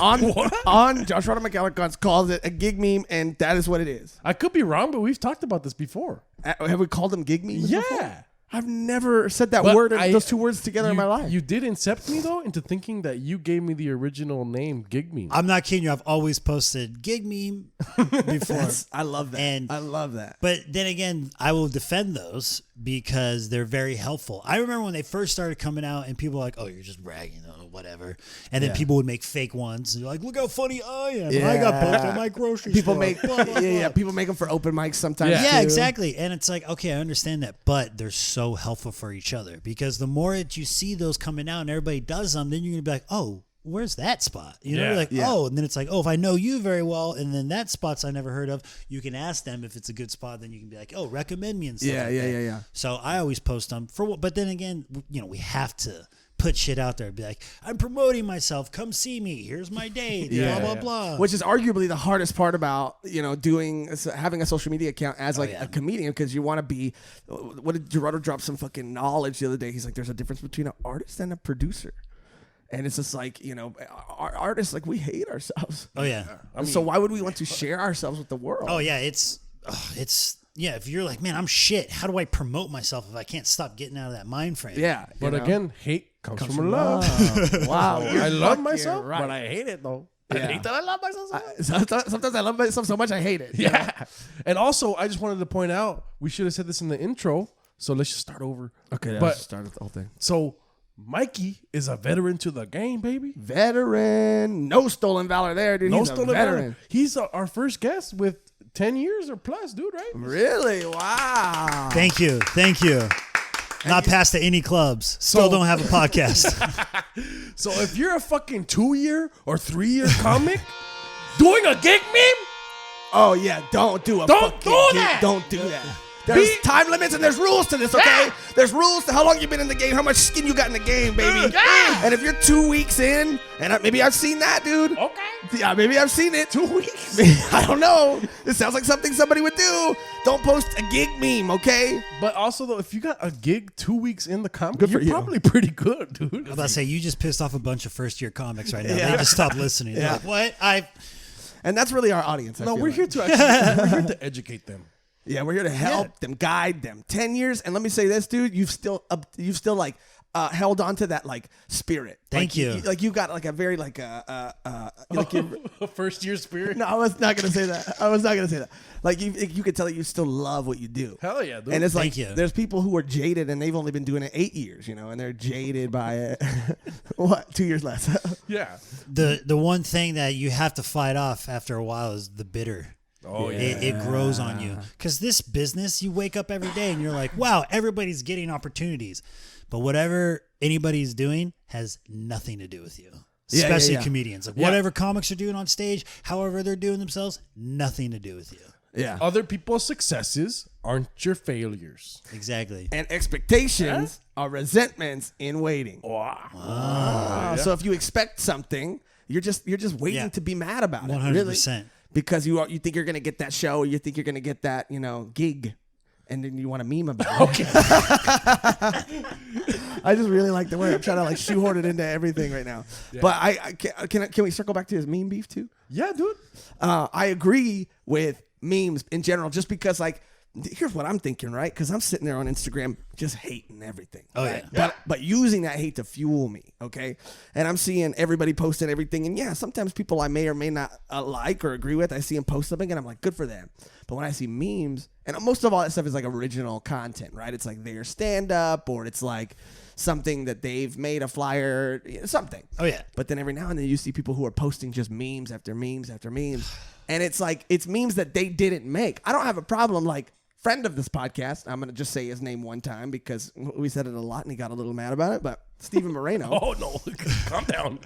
on Joshrardo McElligott calls it a gig meme, and that is what it is. I could be wrong, but we've talked about this before. Have we called them gig memes? Yeah. before? I've never said that But word, those two words together in my life. You did incept me, though, into thinking that you gave me the original name, Gig Meme. I'm not kidding you. I've always posted gig meme before. I love that. And I love that. But then again, I will defend those because they're very helpful. I remember when they first started coming out and people were like, oh, you're just bragging, whatever. And then people would make fake ones. They're like, look how funny I am. Yeah. I got posted at my grocery People store. make Blah, blah, yeah, blah. people make them for open mics sometimes. Yeah, too. exactly. And it's like, okay, I understand that, but they're so helpful for each other because the more that you see those coming out and everybody does them, then you're gonna be like, oh, where's that spot? Yeah. Like, Yeah. oh, and then it's like, oh, if I know you very well, and then that spot's I never heard of, you can ask them if it's a good spot. Then you can be like, oh, recommend me and stuff. Yeah, like yeah, that. yeah. So I always post them but then again, we have to put shit out there and be like, I'm promoting myself. Come see me. Here's my date. Yeah. Blah, blah, blah. Which is having the hardest part about having a social media account as a comedian, because you want to be. What did Gerardo drop some fucking knowledge the other day? He's like, there's a difference between an artist and a producer. And it's just like, our artists, like, we hate ourselves. Oh yeah. So why would we want to share ourselves with the world? Oh yeah, it's if you're like, man, I'm shit. How do I promote myself if I can't stop getting out of that mind frame? Yeah. But again, hate comes from love. Wow. I love myself, right. but I hate it, though. Yeah. I hate that I love myself so much. Sometimes I love myself so much I hate it. Yeah. And also, I just wanted to point out, we should have said this in the intro, so let's just start over. Okay, but let's start with the whole thing. So, Mikey is a veteran to the game, baby. Veteran. No stolen valor there, dude. No He's a stolen veteran. valor. He's our first guest with 10 years or plus, dude, right? Really? Wow. Thank you. Not passed to any clubs. Still don't have a podcast. So if you're a fucking 2-year or 3-year comic doing a gig meme, Oh yeah, don't do a Don't fucking do gig. that. Don't do that. There's time limits and there's rules to this, okay? Yeah. There's rules to how long you've been in the game, how much skin you got in the game, baby. Yeah. And if you're 2 weeks in, and maybe I've seen that, dude. okay. Yeah, maybe I've seen it. 2 weeks. I don't know. It sounds like something somebody would do. Don't post a gig meme, okay? But also, though, if you got a gig 2 weeks in the comic, Good for you're you. probably pretty good, dude. I was about to say, you just pissed off a bunch of first-year comics right now. Yeah. They just stopped listening. They're Yeah. like, what? And that's really our audience. I No, feel we're like. here to actually, we're here to educate them. Yeah, we're here to help them, guide them. 10 years, and let me say this, dude. You've still like held on to that like spirit. Thank you. Like you got like a very like First year spirit. No, I was not gonna say that. Like you could tell that you still love what you do. Hell yeah, dude. And it's like Thank you. there's people who are jaded and they've only been doing it 8 years, and they're jaded by it. What? 2 years less. Yeah. The one thing that you have to fight off after a while is the bitter. Oh, yeah. It grows on you. Because this business, you wake up every day and you're like, wow, everybody's getting opportunities. But whatever anybody's doing has nothing to do with you. Yeah, Especially yeah. comedians. Like whatever comics are doing on stage, however they're doing themselves, nothing to do with you. Yeah. Other people's successes aren't your failures. Exactly. And expectations are resentments in waiting. Wow. So if you expect something, you're just waiting Yeah. to be mad about it. 100%. Really. Because you think you're gonna get that show, or you think you're gonna get that gig, and then you want to meme about it. Okay. I just really like the word. I'm trying to like shoehorn it into everything right now. But can we circle back to his meme beef too? Yeah, dude. I agree with memes in general, just because like here's what I'm thinking, right? Because I'm sitting there on Instagram just hating everything. Oh, right? yeah. But using that hate to fuel me, okay? And I'm seeing everybody posting everything. And yeah, sometimes people I may or may not like or agree with, I see them post something and I'm like, good for them. But when I see memes, and most of all that stuff is like original content, right? It's like their stand-up or it's like something that they've made a flyer, something. Oh, yeah. But then every now and then you see people who are posting just memes after memes after memes. And it's like, it's memes that they didn't make. I don't have a problem, like, friend of this podcast, I'm going to just say his name one time because we said it a lot and he got a little mad about it, but Steven Moreno. Oh, no. Calm down.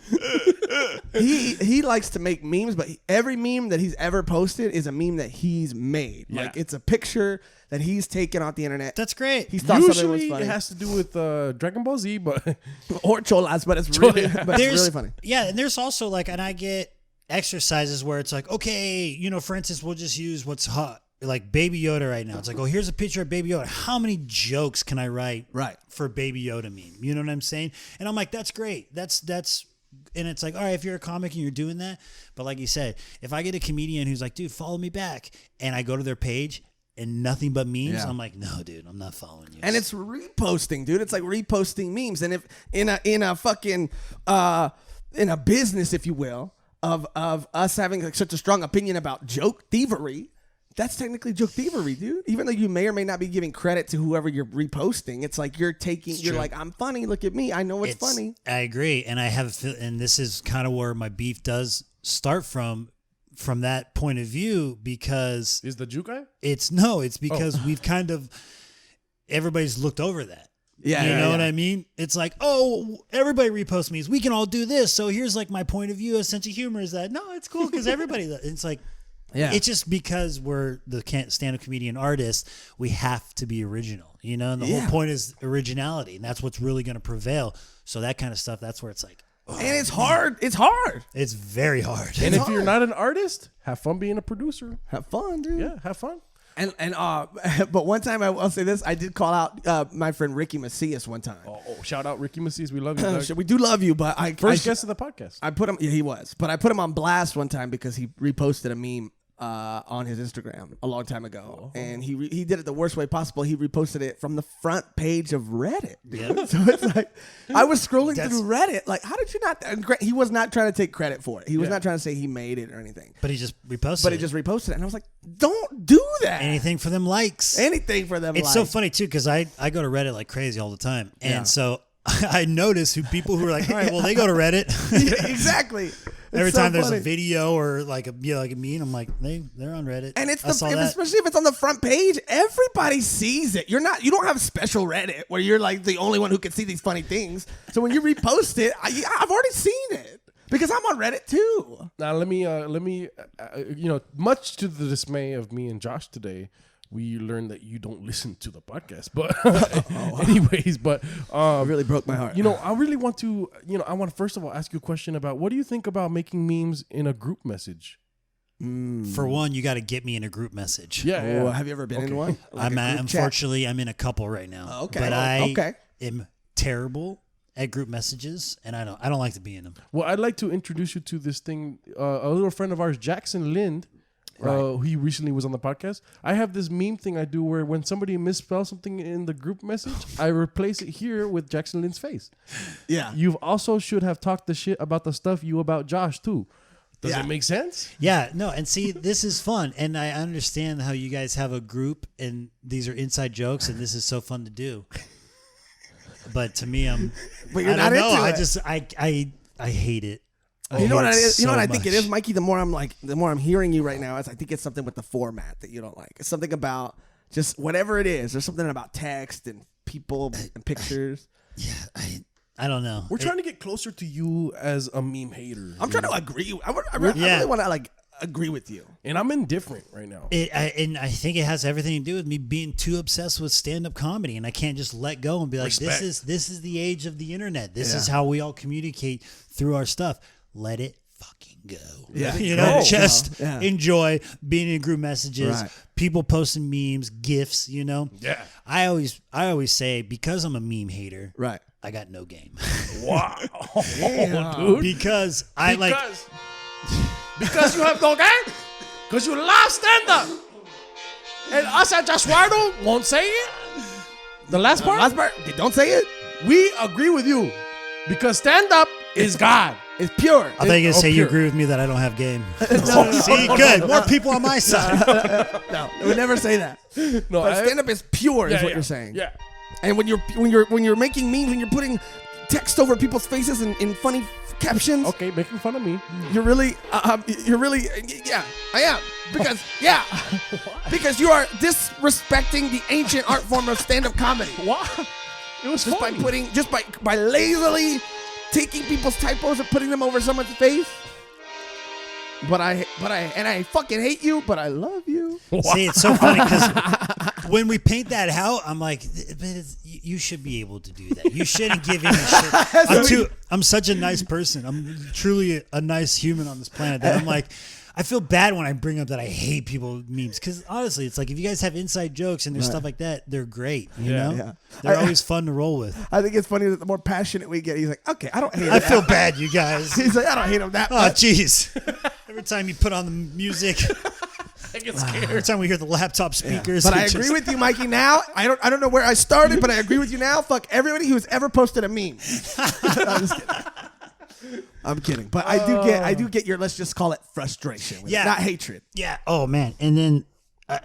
He likes to make memes, but every meme that he's ever posted is a meme that he's made. Yeah. Like, it's a picture that he's taken off the internet. That's great. He thought something was Usually funny. it has to do with Dragon Ball Z, but Or Cholas, but it's really, but it's really funny. Yeah, and there's also like, and I get exercises where it's like, okay, for instance, we'll just use what's hot, like Baby Yoda right now. It's like, oh, here's a picture of Baby Yoda. How many jokes can I write for Baby Yoda meme? You know what I'm saying? And I'm like, that's great. That's, and it's like, all right, if you're a comic and you're doing that, but like you said, if I get a comedian who's like, dude, follow me back, and I go to their page and nothing but memes, I'm like, no, dude, I'm not following you. And it's reposting, dude. It's like reposting memes. And if in a fucking in a business, if you will, of us having like such a strong opinion about joke thievery, that's technically joke thievery, dude. Even though you may or may not be giving credit to whoever you're reposting, it's like you're like, I'm funny. Look at me. I know it's funny. I agree, and I have, and this is kind of where my beef does start from that point of view, because is the Jew guy? It's because we've kind of, everybody's looked over that. Yeah, you know what I mean? It's like, oh, everybody reposts memes. We can all do this. So here's like my point of view. A sense of humor is that, no, it's cool because everybody, it's like, it's just because we're the stand-up comedian artists, we have to be original, and the whole point is originality, and that's what's really going to prevail. So that kind of stuff, that's where it's like, and it's hard. It's hard. It's very hard. And if you're not an artist, have fun being a producer. Have fun, dude. Yeah, have fun. And but one time I'll say this, I did call out my friend Ricky Macias one time. Oh, shout out Ricky Macias. We love you, Doug. We do love you, but First guest of the podcast. I put him. Yeah, he was, but I put him on blast one time because he reposted a meme on his Instagram a long time ago, and he did it the worst way possible. He reposted it from the front page of Reddit. Yeah. So it's like I was scrolling through Reddit, like, how did you not? He was not trying to take credit for it. He was not trying to say he made it or anything. But he just reposted. But he just reposted it, and I was like, don't do that. Anything for them likes. Anything for them. It's so funny too because I go to Reddit like crazy all the time, and so I notice people who are like, all right, well, they go to Reddit. Yeah, exactly. Every time there's a video or like a meme, I'm like, they're on Reddit. And it's especially if it's on the front page, everybody sees it. You don't have special Reddit where you're like the only one who can see these funny things. So when you repost it, I've already seen it because I'm on Reddit too. Now let me much to the dismay of me and Josh today, we learned that you don't listen to the podcast. But anyways, but it really broke my heart. I really want to, I want to first of all ask you a question about what do you think about making memes in a group message? For one, you got to get me in a group message. Yeah. Oh, have you ever been in one? Like unfortunately, I'm in a couple right now. Okay. But I am terrible at group messages, and I don't like to be in them. Well, I'd like to introduce you to this thing. A little friend of ours, Jackson Lind. He recently was on the podcast. I have this meme thing I do where when somebody misspells something in the group message, I replace it here with Jackson Lind's face. Yeah. You also should have talked the shit about the stuff you about Josh too. Does it make sense? Yeah, no, and see, this is fun, and I understand how you guys have a group, and these are inside jokes, and this is so fun to do. But to me, but you're not into it. I hate it. You know what it is? You know what I think it is, Mikey? The more I'm hearing you right now, I think it's something with the format that you don't like. It's something about just whatever it is. There's something about text and people and pictures. Yeah, I don't know. We're trying to get closer to you as a meme hater. I'm trying to agree. I really want to agree with you. And I'm indifferent right now. And I think it has everything to do with me being too obsessed with stand-up comedy, and I can't just let go and be like, Respect. this is the age of the internet. This is how we all communicate through our stuff. Let it fucking go. Yeah. Just enjoy being in group messages, people posting memes, GIFs, Yeah. I always say, because I'm a meme hater, I got no game. Wow. Dude. Because you have no game? Because you love stand-up. And us at Joshrardo won't say it. The last part? Last part, don't say it. We agree with you. Because stand-up is God. It's pure. I thought you were going to say you pure. agree with me that I don't have game. See, good. More people on my side. No, we would never say that. No, But stand-up is pure, is what you're saying. Yeah. And when you're making memes, when you're putting text over people's faces in funny captions, Okay, making fun of me. you're really, yeah, I am. Because, because you are disrespecting the ancient art form of stand-up comedy. What? It was Just funny. by lazily taking people's typos and putting them over someone's face. But I fucking hate you, but I love you. See, it's so funny because when we paint that out, I'm like, you should be able to do that. You shouldn't give in to shit. I'm such a nice person. I'm truly a nice human on this planet that I'm like, I feel bad when I bring up that I hate people memes because honestly, it's like if you guys have inside jokes and there's stuff like that, they're great. You know, Yeah. they're always fun to roll with. I think it's funny that the more passionate we get, he's like, okay, I don't hate him. I feel bad, you guys. He's like, I don't hate him that Oh, much. jeez. Every time you put on the music, I get scared. every time we hear the laptop speakers. But I it agree just- with you, Mikey. Now I don't know where I started, but I agree with you now. Fuck everybody who's ever posted a meme. I'm just kidding. I'm kidding, but I do get your, let's just call it frustration, with it, Yeah. not hatred. Yeah. Oh man. And then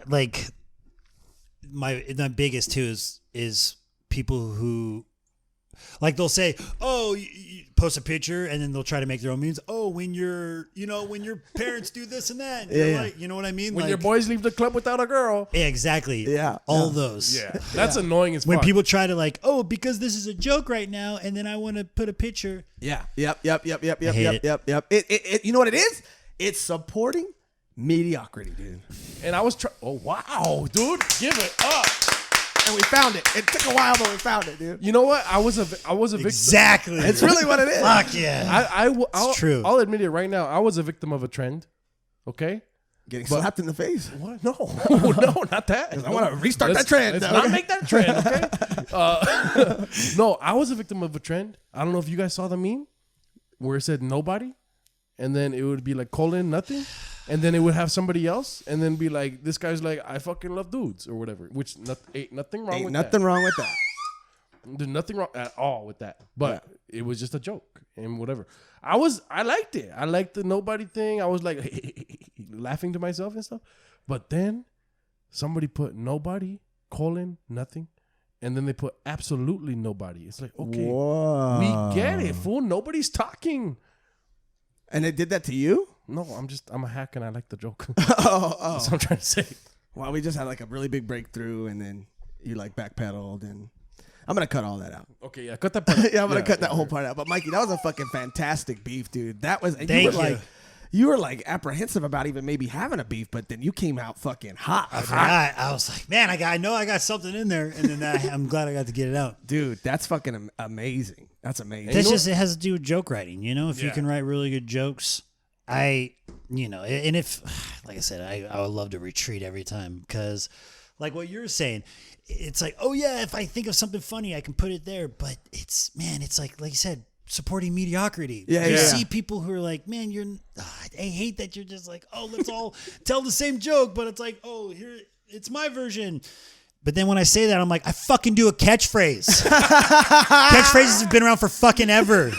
like my biggest too is people who like they'll say, oh, you post a picture and then they'll try to make their own memes. Oh, when your parents do this and that. And you're like, you know what I mean? When like, your boys leave the club without a girl. yeah, exactly. Yeah. All those. Yeah. That's annoying as When fuck. people try to like, oh, because this is a joke right now, and then I want to put a picture. Yeah. Yep. hate It. You know what it is? It's supporting mediocrity, dude. And I was trying. Oh, wow, dude. Give it up. And we found it. It took a while, but we found it, dude. You know what? I was a victim. Exactly. It's really what it is. Fuck yeah. I'll, true. I'll admit it right now. I was a victim of a trend. Okay? Getting slapped in the face. What? No. No, not that. I want to restart Let's- that trend. Let's not make that trend, okay? No, I was a victim of a trend. I don't know if you guys saw the meme where it said nobody, and then it would be like colon nothing, and then it would have somebody else, and then be like, this guy's like, I fucking love dudes or whatever, which ain't nothing wrong Ain't with nothing that. wrong with that. There's nothing wrong at all with that. But it was just a joke and whatever. I liked it. I liked the nobody thing. I was like laughing to myself and stuff. But then somebody put nobody, colon, nothing. And then they put absolutely nobody. It's like, okay, Whoa. we get it, fool. Nobody's talking. And it did that to you? No, I'm a hack and I like the joke. Oh. That's what I'm trying to say. Well, we just had like a really big breakthrough, and then you like backpedaled, and I'm gonna cut all that out. Okay, yeah, cut that part. Yeah, I'm gonna cut that whole part out. But Mikey, that was a fucking fantastic beef, dude. That was. Thank you. You were like apprehensive about even maybe having a beef, but then you came out fucking hot. I was like, man, I know I got something in there, and then I'm glad I got to get it out. Dude, that's fucking amazing. That's amazing. That's just, it has to do with joke writing, you know? If you Yeah. can write really good jokes, and if, like I said, I would love to retreat every time because, like what you're saying, it's like, oh yeah, if I think of something funny, I can put it there. But it's like you said, supporting mediocrity. Yeah, you yeah. see people who are like, man, I hate that you're just like, oh, let's all tell the same joke, but it's like, oh, here, it's my version. But then when I say that, I'm like, I fucking do a catchphrase. Catchphrases have been around for fucking ever.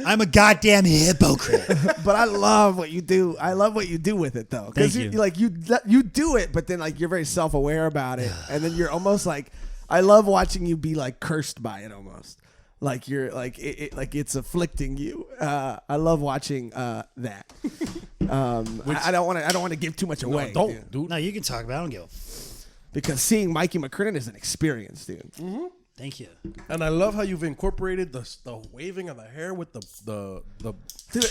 I'm a goddamn hypocrite. But I love what you do. I love what you do with it, though. Thank you you. like you do it, but then like you're very self-aware about it, and then you're almost like, I love watching you be like cursed by it almost. Like you're like like it's afflicting you. I love watching that. I don't want to give too much away. Dude. No, you can talk about it. I don't give a Because seeing Mikey McKernan is an experience, dude. Thank you. And I love how you've incorporated the waving of the hair with the Dude,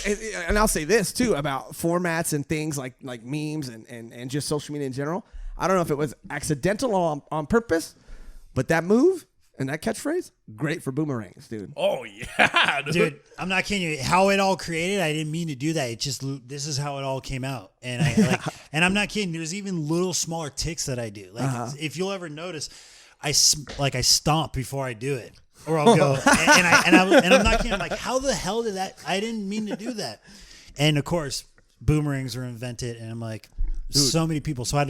and I'll say this too about formats and things like memes and just social media in general. I don't know if it was accidental or on purpose, but that move and that catchphrase, great for boomerangs, dude. Oh yeah, Dude, I'm not kidding you. How it all created, I didn't mean to do that. It just, this is how it all came out. And and I'm not kidding. There's even little smaller ticks that I do. Like if you'll ever notice, I stomp before I do it, or I'll go and I'm not kidding. I'm like, how the hell did that? I didn't mean to do that. And of course, boomerangs were invented, and I'm like, So many people. So I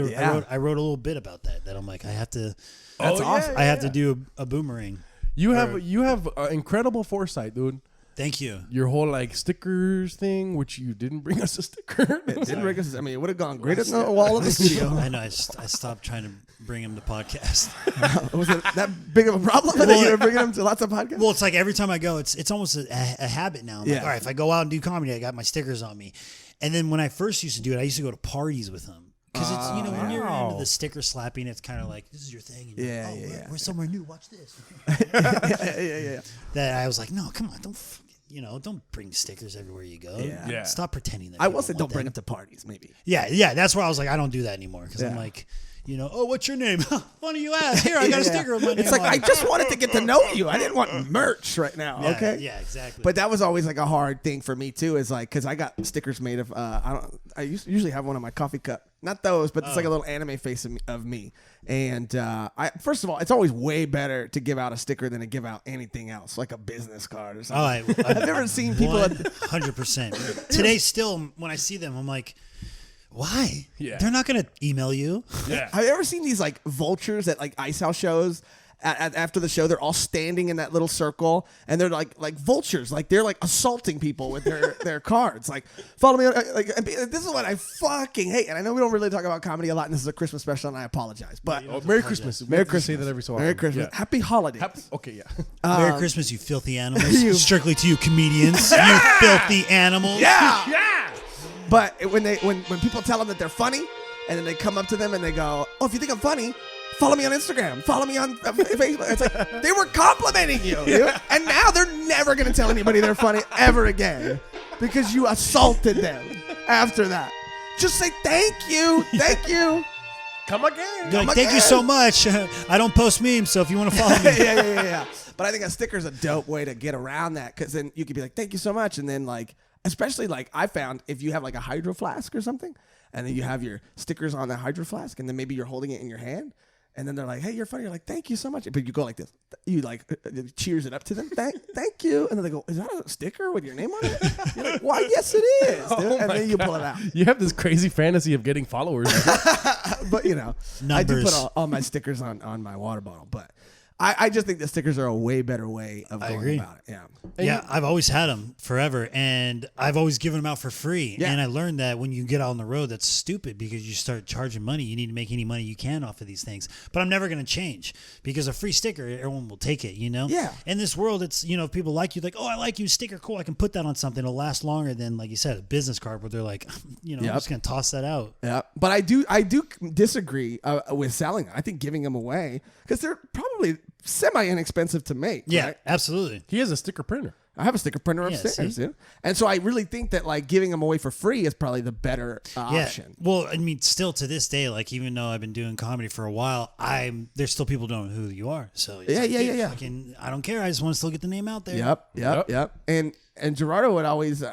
wrote a little bit about that. That I'm like, I have to. That's awesome. I have to do a boomerang. You have incredible foresight, dude. Thank you. Your whole like stickers thing, which you didn't bring us a sticker. It didn't bring us. I mean, it would have gone great on the wall of the studio. I know. I stopped trying to bring him to podcast. Was it that big of a problem that you were bringing him to lots of podcasts? Well, it's like every time I go, it's almost a habit now. I'm like, all right, if I go out and do comedy, I got my stickers on me. And then when I first used to do it, I used to go to parties with him. Because it's, when you're into the sticker slapping, it's kind of like, this is your thing. And you're like, we're somewhere new. Watch this. yeah. That I was like, no, come on. Don't bring stickers everywhere you go. Yeah. Stop pretending that I will say don't bring them to parties, maybe. Yeah. That's where I was like, I don't do that anymore. Because I'm like, oh, what's your name? Funny you ask. Here, I got a sticker with my name. It's like, I just wanted to get to know you. I didn't want merch right now. Okay. Yeah, exactly. But that was always like a hard thing for me too. Is like, because I got stickers made of. I usually have one on my coffee cup. Not those, but it's like a little anime face of me. And first of all, it's always way better to give out a sticker than to give out anything else, like a business card or something. I've never seen people 100%. Today, still, when I see them, I'm like, why? Yeah. They're not going to email you. Yeah. Have you ever seen these like vultures at like ice house shows? After the show, they're all standing in that little circle, and they're like vultures, like they're like assaulting people with their cards. Like, follow me. This is what I fucking hate. And I know we don't really talk about comedy a lot, and this is a Christmas special, and I apologize. But Merry Christmas. Merry Christmas. Say that every so often. Merry Christmas. Yeah. Happy holidays. Okay, yeah. Merry Christmas, you filthy animals. Strictly to you comedians. You filthy animals. Yeah. But when people tell them that they're funny, and then they come up to them and they go, "Oh, if you think I'm funny, follow me on Instagram. Follow me on Facebook." It's like they were complimenting you, dude. And now they're never gonna tell anybody they're funny ever again because you assaulted them after that. Just say thank you, thank you. Come again. Like, thank you so much. I don't post memes, so if you want to follow me. yeah. But I think a sticker's a dope way to get around that, because then you could be like, thank you so much, and then like, especially like I found if you have like a hydro flask or something, and then you have your stickers on the hydro flask, and then maybe you're holding it in your hand. And then they're like, "Hey, you're funny." You're like, "Thank you so much." But you go like this. You like cheers it up to them. Thank you. And then they go, "Is that a sticker with your name on it?" You're like, "Why? Yes, it is." Dude. And then you pull it out. You have this crazy fantasy of getting followers. But Numbers. I do put all my stickers on my water bottle. But I just think the stickers are a way better way of going about it. Yeah. Yeah, I've always had them forever, and I've always given them out for free. Yeah. And I learned that when you get out on the road, that's stupid because you start charging money. You need to make any money you can off of these things. But I'm never going to change because a free sticker, everyone will take it, Yeah. In this world, it's, if people like you, like, oh, I like you, sticker, cool, I can put that on something. It'll last longer than, like you said, a business card where they're like, I'm just going to toss that out. Yeah. But I do disagree with selling them. I think giving them away, because they're probably semi-inexpensive to make. Yeah, right? absolutely. He has a sticker printer. I have a sticker printer upstairs, dude. And so I really think that like giving them away for free is probably the better option. Well, I mean, still to this day, like even though I've been doing comedy for a while, there's still people don't know who you are. So Yeah. Fucking, I don't care. I just want to still get the name out there. Yep. And Gerardo would always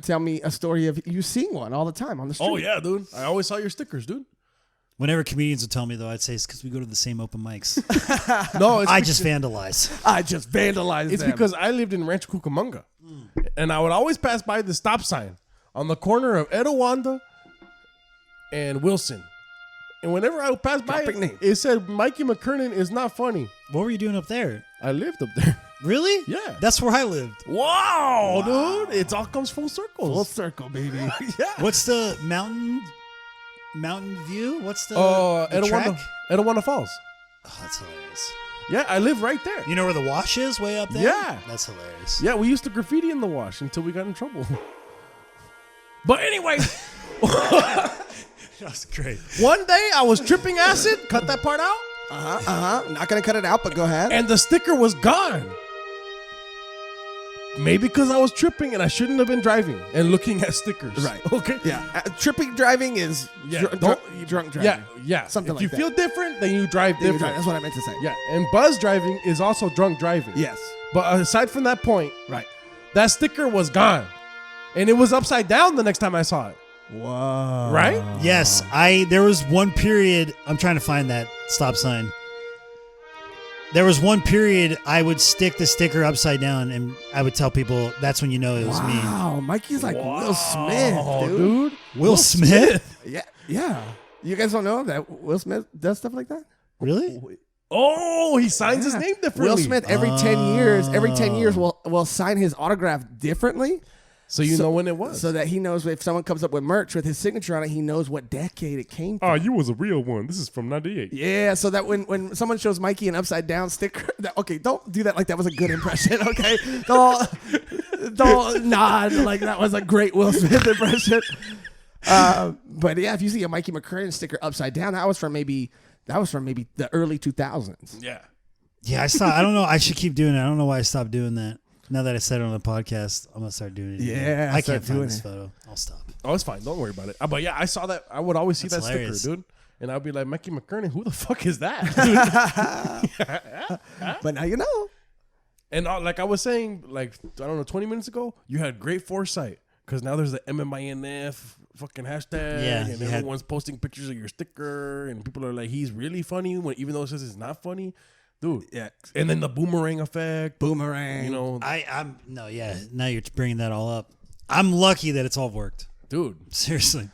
tell me a story of you seeing one all the time on the street. Oh yeah, dude. I always saw your stickers, dude. Whenever comedians would tell me, though, I'd say it's because we go to the same open mics. No, I just vandalize. I just vandalized It's them. because I lived in Rancho Cucamonga, and I would always pass by the stop sign on the corner of Etowanda and Wilson. And whenever I would pass by it said Mikey McKernan is not funny. What were you doing up there? I lived up there. Really? Yeah. That's where I lived. Wow, dude. It all comes full circle. Full circle, baby. Yeah. What's the Mountain View? What's the track? Etowanda Falls. Oh, that's hilarious. Yeah, I live right there. You know where the wash is? Way up there? Yeah. That's hilarious. Yeah, we used to graffiti in the wash until we got in trouble. But anyway, That's great. one day I was tripping acid, cut that part out, Not gonna cut it out, but go ahead. and the sticker was gone. Maybe because I was tripping and I shouldn't have been driving and looking at stickers. Right. Okay. Yeah. Tripping driving is drunk driving. Yeah. Something if like you that. feel different, then you drive Then you different. drive. That's what I meant to say. Yeah. And buzz driving is also drunk driving. Yes. But aside from that point, Right. that sticker was gone. And it was upside down the next time I saw it. Whoa. Right? Yes, there was one period, I'm trying to find that stop sign. There was one period I would stick the sticker upside down and I would tell people that's when you know it was me. Wow, Mikey's like Will Smith, dude. Will Smith? Yeah. Yeah. You guys don't know that Will Smith does stuff like that? Really? Oh, he signs his Yeah. name differently. Will Smith every 10 years will sign his autograph differently. So you know when it was. So that he knows if someone comes up with merch with his signature on it, he knows what decade it came from. Oh, you was a real one. This is from 98. Yeah, so that when someone shows Mikey an upside down sticker, okay, don't do that like that was a good impression, okay? Don't nod like that was a great Will Smith impression. But yeah, if you see a Mikey McKernan sticker upside down, that was from maybe the early 2000s. Yeah. Yeah, I stopped. I don't know. I should keep doing it. I don't know why I stopped doing that. Now that I said it on the podcast, I'm gonna start doing it. Yeah, I start can't find doing this it. photo. I'll stop. Oh, it's fine. Don't worry about it. But yeah, I saw that. I would always see That's that hilarious. sticker, dude. And I'd be like, Mikey McKernan, who the fuck is that? But now you know. And like I was saying, like, I don't know, 20 minutes ago, you had great foresight. Because now there's the MMINF fucking hashtag. Yeah, And everyone's posting pictures of your sticker. And people are like, he's really funny, even though it says it's not funny. Dude. Yeah. And then the boomerang effect. Boomerang. You know, Now you're bringing that all up. I'm lucky that it's all worked. dude. Seriously.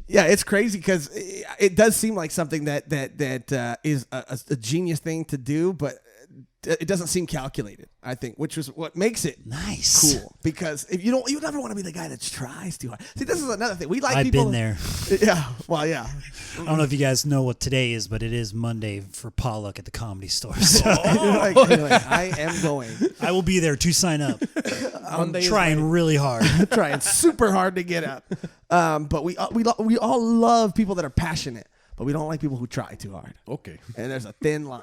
Yeah, it's crazy because it does seem like something that is a genius thing to do, but it doesn't seem calculated, I think, which is what makes it Nice. cool. Because if you never want to be the guy that tries too hard. See, this is another thing. We like I've people. been there. Yeah. Well, yeah. I don't know if you guys know what today is, but it is Monday for potluck at the Comedy Store. So You're like, I am going. I will be there to sign up. I'm Monday is trying really hard. Trying super hard to get up. But we all love people that are passionate, but we don't like people who try too hard. Okay. And there's a thin line.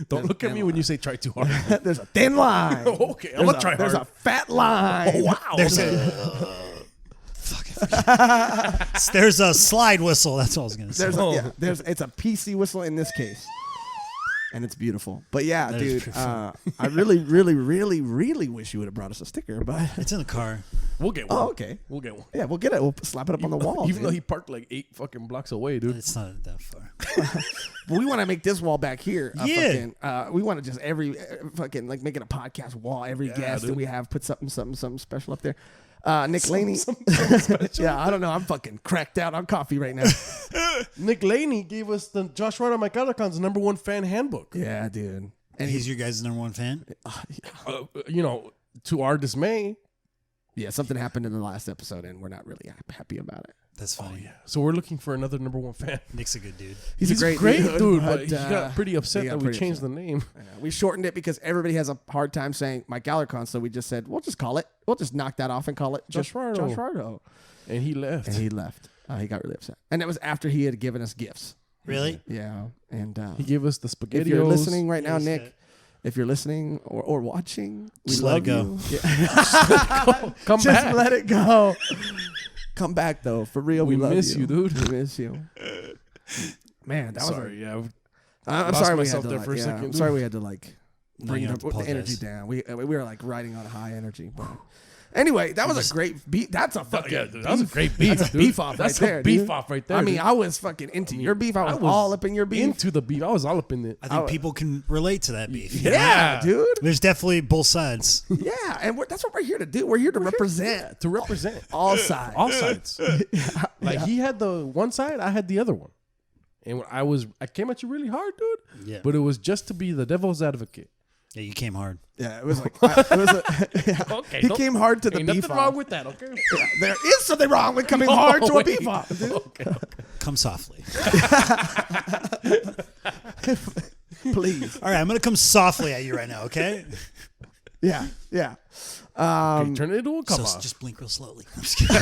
Don't look at me when you say try too hard. There's a thin line. Okay, I'm going to try There's hard. a fat line. Oh, wow. There's okay. There's a slide whistle. That's all I was gonna say. It's a PC whistle in this case, and it's beautiful. But yeah, That is dude, pretty I really, really, really, really wish you would have brought us a sticker. But It's in the car. We'll get one. oh, okay, We'll get one. yeah, we'll get it. We'll slap it up on the wall. Even dude. though he parked like 8 fucking blocks away, dude. It's not that far. But we want to make this wall back here. Yeah. We want to just fucking like make it a podcast wall. Every guest that dude. we have put something special up there. Nick Laney. Yeah, I don't know. I'm fucking cracked out on coffee right now. Nick Laney gave us the Joshrardo Micalacon's #1 fan handbook. Yeah, dude. And he's your guys' #1 fan? You know, to our dismay. Yeah, something happened in the last episode, and we're not really happy about it. That's funny. Yeah. So we're looking for another #1 fan. Nick's a good dude. He's a great dude, but he got pretty upset he got that we pretty changed upset. the name. We shortened it because everybody has a hard time saying Mike Gallercon, so we just said we'll just knock that off and call it Joshrardo. Joshrardo. And he left. And he left. He got really upset, and that was after he had given us gifts. Really? Yeah, and He gave us the spaghetti. if you're listening right now, Yes, Nick, that- if you're listening or watching, we Just love let it go. you. Yeah. Come Just back. let it go. Come back though, for real. We love miss you, dude. We miss you. Man, that was. Sorry, yeah. I'm Lost sorry we had myself to there like, for a yeah, second. I'm sorry we had to like No, bring you don't have to the energy apologize. down. We were like riding on high energy. But anyway, that was a great beat. That's a fucking. Yeah, dude, that was a great beef. That's a dude. beef off That's right a there. beef dude. off right there. I mean, dude. I was fucking into your beef. I was all up in your beef. Into the beef. I was all up in it. I think people can relate to that beef. yeah, dude. There's definitely both sides. Yeah, and that's what we're here to do. We're here to represent To represent all sides. all sides. Like he had the one side, I had the other one. And when I came at you really hard, dude. Yeah. But it was just to be the devil's advocate. Yeah, you came hard. Yeah, it was like yeah. Okay, He don't- came hard to the Ain't beef nothing off. wrong with that, okay? Yeah, there is something wrong with coming hard to a wait. beef off. Dude. Okay. Come softly. Please. All right, I'm going to come softly at you right now, okay? Yeah, yeah. Okay, turn it into a come So on. just blink real slowly. I'm just kidding.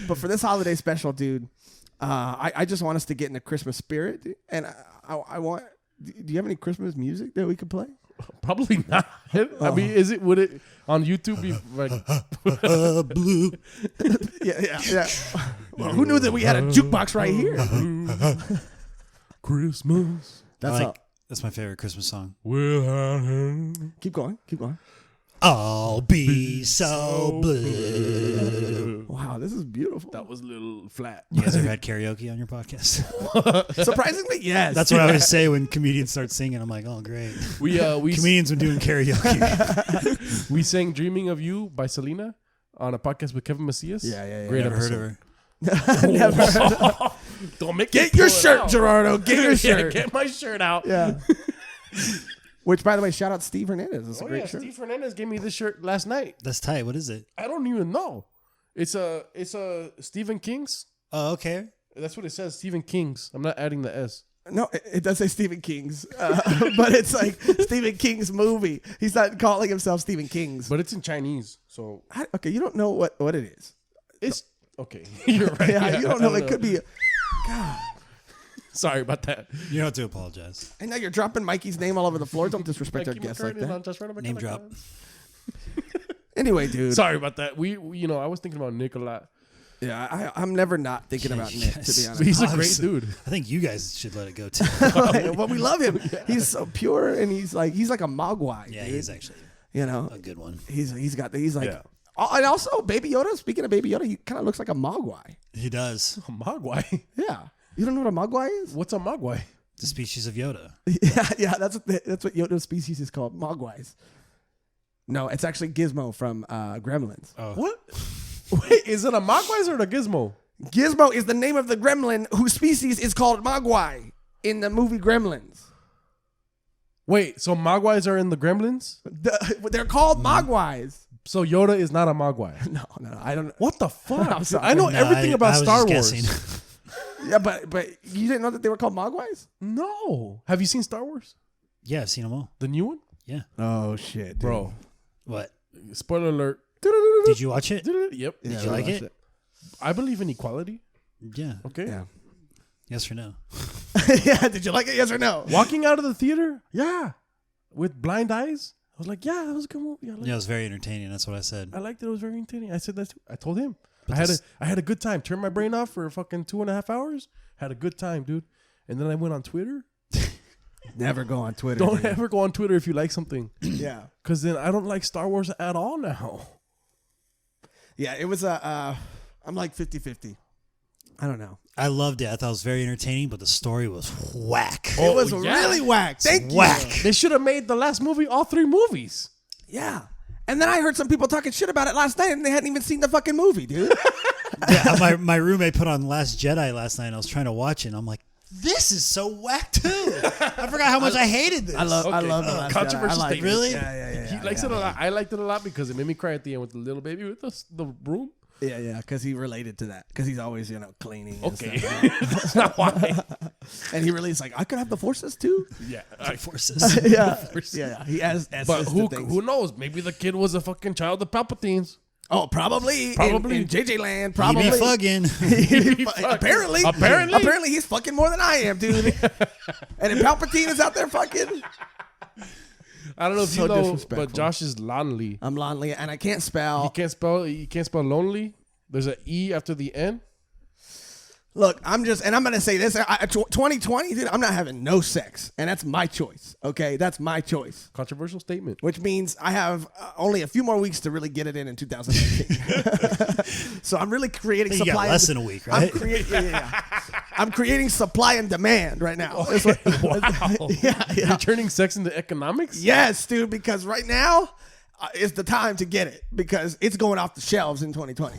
But for this holiday special, dude, I just want us to get in the Christmas spirit, dude. And I want. Do you have any Christmas music that we could play? Probably not. I mean, would it on YouTube be like Blue. Yeah. Well, who knew that we had a jukebox right here? Christmas? That's all. That's my favorite Christmas song. Keep going. Keep going. I'll be so blue. Wow, this is beautiful. That was a little flat. You guys ever had karaoke on your podcast? Surprisingly, yes. That's what I always say when comedians start singing. I'm like, oh, great. We Comedians been doing karaoke. we sang "Dreaming of You" by Selena on a podcast with Kevin Macias. Yeah. Great Never heard episode. of her. Never. Don't make Get me your pull it shirt, out. Gerardo. Get your shirt. Get my shirt out. Yeah. Which, by the way, shout out Steve Hernandez. It's a great shirt. Steve Hernandez gave me this shirt last night. That's tight. What is it? I don't even know. It's a Stephen King's. Oh, okay. That's what it says, Stephen King's. I'm not adding the S. No, it does say Stephen King's, but it's like Stephen King's movie. He's not calling himself Stephen King's. But it's in Chinese, so Okay, you don't know what it is. it's okay. You're right. Yeah, you don't know. It could be. God. Sorry about that. You don't have to apologize. And now you're dropping Mikey's name all over the floor. Don't disrespect our Mikey guests like McKernan that. on Joshrardo. Name drop. Anyway, dude. Sorry about that. We I was thinking about Nick a lot. Yeah, I'm never not thinking about Nick, to be honest. He's a great Obviously. dude. I think you guys should let it go too. But we love him. He's so pure, and he's like a mogwai. Yeah, dude. he's actually You know, a good one. he's like. Yeah. Oh, and also Baby Yoda. Speaking of Baby Yoda, he kind of looks like a mogwai. He does. A mogwai. Yeah, you don't know what a mogwai is? What's a mogwai? The species of Yoda. Yeah, that's what Yoda's species is called, mogwais. No, it's actually Gizmo from Gremlins. Oh. What? Wait, is it a mogwai or a gizmo? Gizmo is the name of the gremlin whose species is called mogwai in the movie Gremlins. Wait, so mogwais are in the Gremlins? They're called mogwais. So Yoda is not a mogwai. No, I don't. What the fuck? I'm sorry. I know No, everything about I was Star just Wars. guessing. Yeah, but you didn't know that they were called mogwais? No. Have you seen Star Wars? Yeah, I've seen them all. The new one? Yeah. Oh shit, Bro. What? Spoiler alert. Did you watch it? Yep. Did you like it? I believe in equality. Yeah. Okay. Yeah. Yes or no? Yeah. Did you like it? Yes or no? Walking out of the theater, yeah, with blind eyes, I was like, yeah, that was a good movie. Yeah, it was very entertaining. That's what I said. I liked it. It was very entertaining. I said that too. I told him. But I had a good time. Turned my brain off for fucking 2.5 hours. Had a good time, dude. And then I went on Twitter. Never go on Twitter. Don't dude. ever go on Twitter if you like something. Yeah. Because then I don't like Star Wars at all now. Yeah, it was I'm like 50-50. I don't know. I loved it. I thought it was very entertaining, but the story was whack. It was yeah. really whack. Thank you. Whack. They should have made the last movie all 3 movies. Yeah. And then I heard some people talking shit about it last night, and they hadn't even seen the fucking movie, dude. Yeah, my roommate put on Last Jedi last night, and I was trying to watch it, and I'm like, this is so whack too. I forgot how much I hated this. I love Okay. The Last Jedi. Controversial I like statement. it. Really? Yeah. He likes it a lot. I liked it a lot because it made me cry at the end with the little baby with the broom. Yeah, because he related to that. Because he's always, cleaning. And Okay. stuff. That's not why. And he really is like, I could have the forces too? Yeah. Forces. Yeah. He has But things. who knows? Maybe the kid was a fucking child of Palpatine's. Oh, probably. Probably. In JJ Land, He probably. be fucking. Apparently he's fucking more than I am, dude. And if Palpatine is out there fucking, I don't know if So you know, disrespectful. but Josh is lonely. I'm lonely and I can't He spell. can't spell lonely. There's an E after the N. Look, I'm gonna say this: 2020, dude. I'm not having no sex, and that's my choice. Okay, that's my choice. Controversial statement. Which means I have only a few more weeks to really get it in 2019. So I'm really creating You supply. got less than a week, right? I'm creating supply and demand right now. That's what- Wow. You're turning sex into economics? Yes, dude. Because right now is the time to get it because it's going off the shelves in 2020.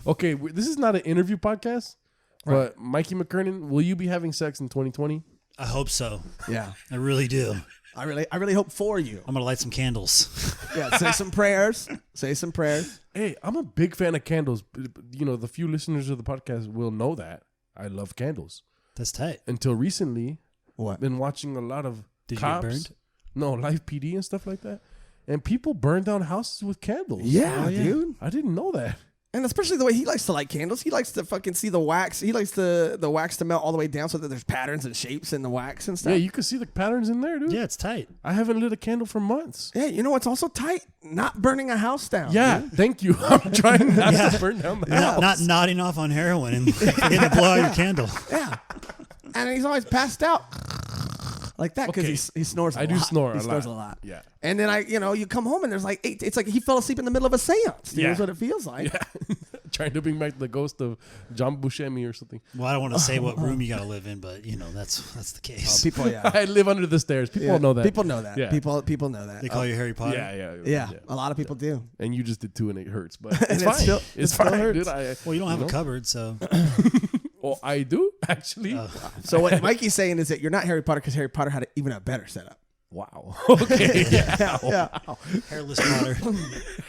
Okay, this is not an interview podcast, but Mikey McKernan, will you be having sex in 2020? I hope so. Yeah, I really do. I really hope for you. I'm gonna light some candles. Yeah, say some prayers. Say some prayers. Hey, I'm a big fan of candles. The few listeners of the podcast will know that. I love candles. That's tight. Until recently, What? I've been watching a lot of Did you cops. get burned? No, live PD and stuff like that. And people burn down houses with candles. Yeah, dude. I didn't know that. And especially the way he likes to light candles. He likes to fucking see the wax. He likes the wax to melt all the way down so that there's patterns and shapes in the wax and stuff. Yeah, you can see the patterns in there, dude. Yeah, it's tight. I haven't lit a candle for months. Yeah, you know what's also tight? Not burning a house down. Yeah, dude. thank you. I'm trying not to burn down the house. Not nodding off on heroin and forgetting to blow out your candle. Yeah. And he's always passed out like that because Okay. he snores a lot. I do snore He a snores lot. a lot. Yeah. And then you come home and there's like 8. It's like he fell asleep in the middle of a seance. Dude, Yeah. That's what it feels like. Yeah. trying to bring back the ghost of John Buscemi or something. Well, I don't want to say what room you got to live in, but that's the case. People, yeah. I live under the stairs. People know that. People know that. Yeah. People know that. They call you Harry Potter. Yeah, a lot of people do. And you just did 2 and it hurts, but And it's it fine. still- it's it still fine, hurts. dude. Well, you don't have a cupboard, so Well, I do actually. So what Mikey's saying is that you're not Harry Potter because Harry Potter had even a better setup. Wow. Okay. Yeah. Yeah. hairless Potter.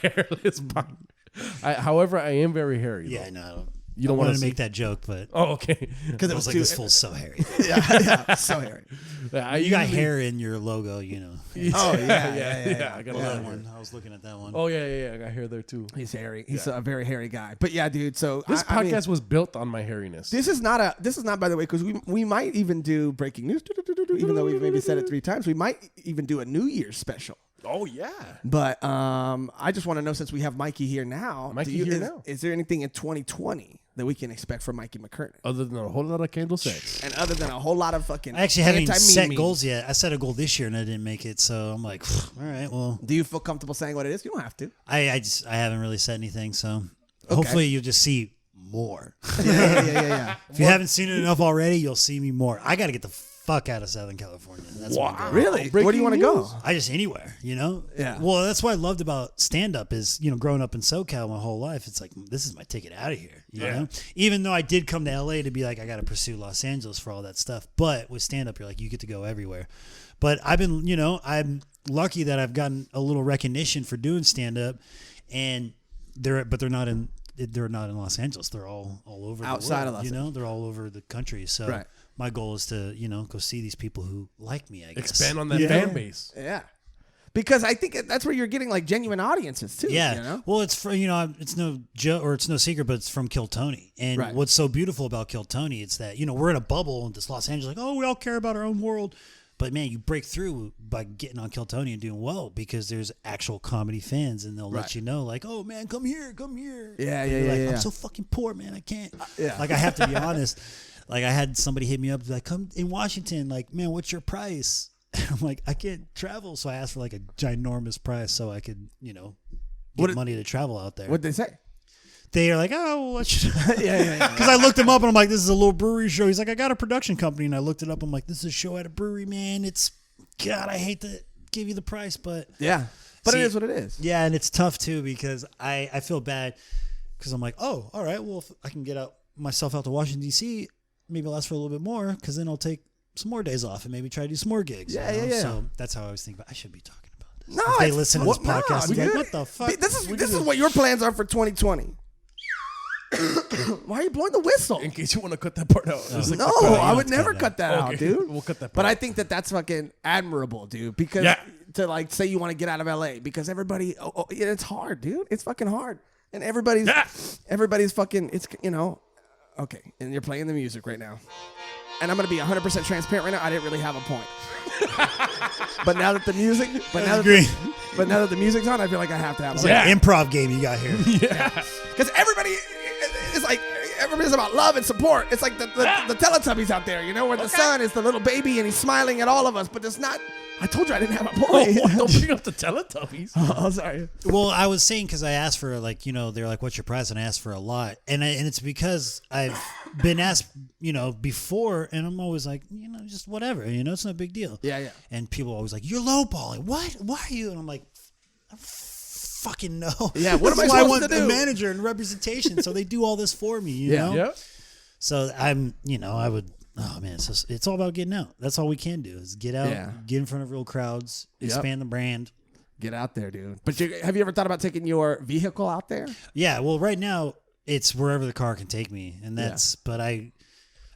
Hairless Potter. However, I am very hairy. Yeah, though. no. You don't want want to to make that joke, but Oh, okay. Because I it was was like, too. this fool's so hairy. Yeah, so hairy. You got hair in your logo, you know. Oh yeah. I got a Well, lot that of hair. one. I was looking at that one. Oh yeah. I got hair there too. He's hairy. He's a very hairy guy. But yeah, dude. So This I mean, podcast was built on my hairiness. This is not by the way, because we might even do breaking news, even though we've maybe said it 3 times. We might even do a New Year's special. Oh yeah. But I just want to know, since we have Mikey here now, is there anything in 2020 that we can expect from Mikey McKernan? Other than a whole lot of candle sex. And other than a whole lot of fucking I actually haven't even set anti-meme. goals yet. I set a goal this year and I didn't make it, so I'm like, all right, well, Do you feel comfortable saying what it is? You don't have to. I haven't really said anything, so hopefully you'll just see more. Yeah. If you haven't seen it enough already, you'll see me more. I got to get the fuck out of Southern California. That's my goal. Really? Breaking Where do you want to go? news. I just anywhere, you know? Yeah. Well, that's what I loved about stand-up is, you know, growing up in SoCal my whole life, it's like, this is my ticket out of here, you know? Even though I did come to LA to be like, I got to pursue Los Angeles for all that stuff. But with stand-up, you're like, you get to go everywhere. But I've been, you know, I'm lucky that I've gotten a little recognition for doing stand-up, and they're not in Los Angeles. They're all over Outside the of world, Los you know? They're all over the country. So Right. my goal is to, you know, go see these people who like me, I guess. Expand on that fan base. Yeah. Because I think that's where you're getting like genuine audiences too. Yeah. You know? Well, it's for, you know, it's no joke or it's no secret, but it's from Kill Tony. And Right. what's so beautiful about Kill Tony, it's that, you know, we're in a bubble in this Los Angeles, like, oh, we all care about our own world. But man, you break through by getting on Kill Tony and doing well because there's actual comedy fans and they'll let you know, like, oh man, come here. Yeah, And you're like, yeah. I'm so fucking poor, man. I can't. yeah. Like, I have to be honest. Like, I had somebody hit me up, like, come in Washington. Like, man, what's your price? And I'm like, I can't travel. So I asked for like a ginormous price so I could, you know, get money to travel out there. What'd they say? They are like, oh, what should Yeah. Because I looked him up and I'm like, this is a little brewery show. He's like, I got a production company. And I looked it up. I'm like, this is a show at a brewery, man. It's, God, I hate to give you the price, but. Yeah. But See, it is what it is. Yeah, and it's tough too because I feel bad because I'm like, oh, all right, well, if I can get myself out to Washington, D.C., maybe I'll ask for a little bit more because then I'll take some more days off and maybe try to do some more gigs. Yeah, you know? yeah. So that's how I was thinking about I should be talking about this. No, if they it's- listen to this no, podcast, we they're like, good. what the fuck? This is what your plans are for 2020. Why are you blowing the whistle? In case you want to cut that part out. It's like No, the cut. I would cut never that. cut that out, Okay, dude. we'll cut that But part I out. think that's fucking admirable, dude. Because to like say you want to get out of LA because everybody, it's hard, dude. It's fucking hard, and everybody's fucking. It's okay. And you're playing the music right now, and I'm gonna be 100% transparent right now. I didn't really have a point, but now that the music, but now that the music's on, I feel like I have to have. It's a like an improv game you got here. because everybody is like everybody's about love and support. It's like the Teletubbies out there, where the son is the little baby and he's smiling at all of us, but it's not. I told you I didn't have a point. Don't bring up the Teletubbies. Oh, sorry. Well, I was saying because I asked for they're like, "What's your price?" and I asked for a lot, and it's because I've been asked, before, and I'm always like, just whatever, it's no big deal. Yeah. And people are always like, "You're lowballing. What? Why are you?" And I'm like, I don't fucking know. Yeah, what am I That's why supposed I want to the do? manager and representation, so they do all this for me. You know. Yeah. So I'm, I would. Oh man, it's all about getting out. That's all we can do is get out, get in front of real crowds, expand the brand. Get out there, dude. But have you ever thought about taking your vehicle out there? Yeah, well, right now it's wherever the car can take me, and that's. But I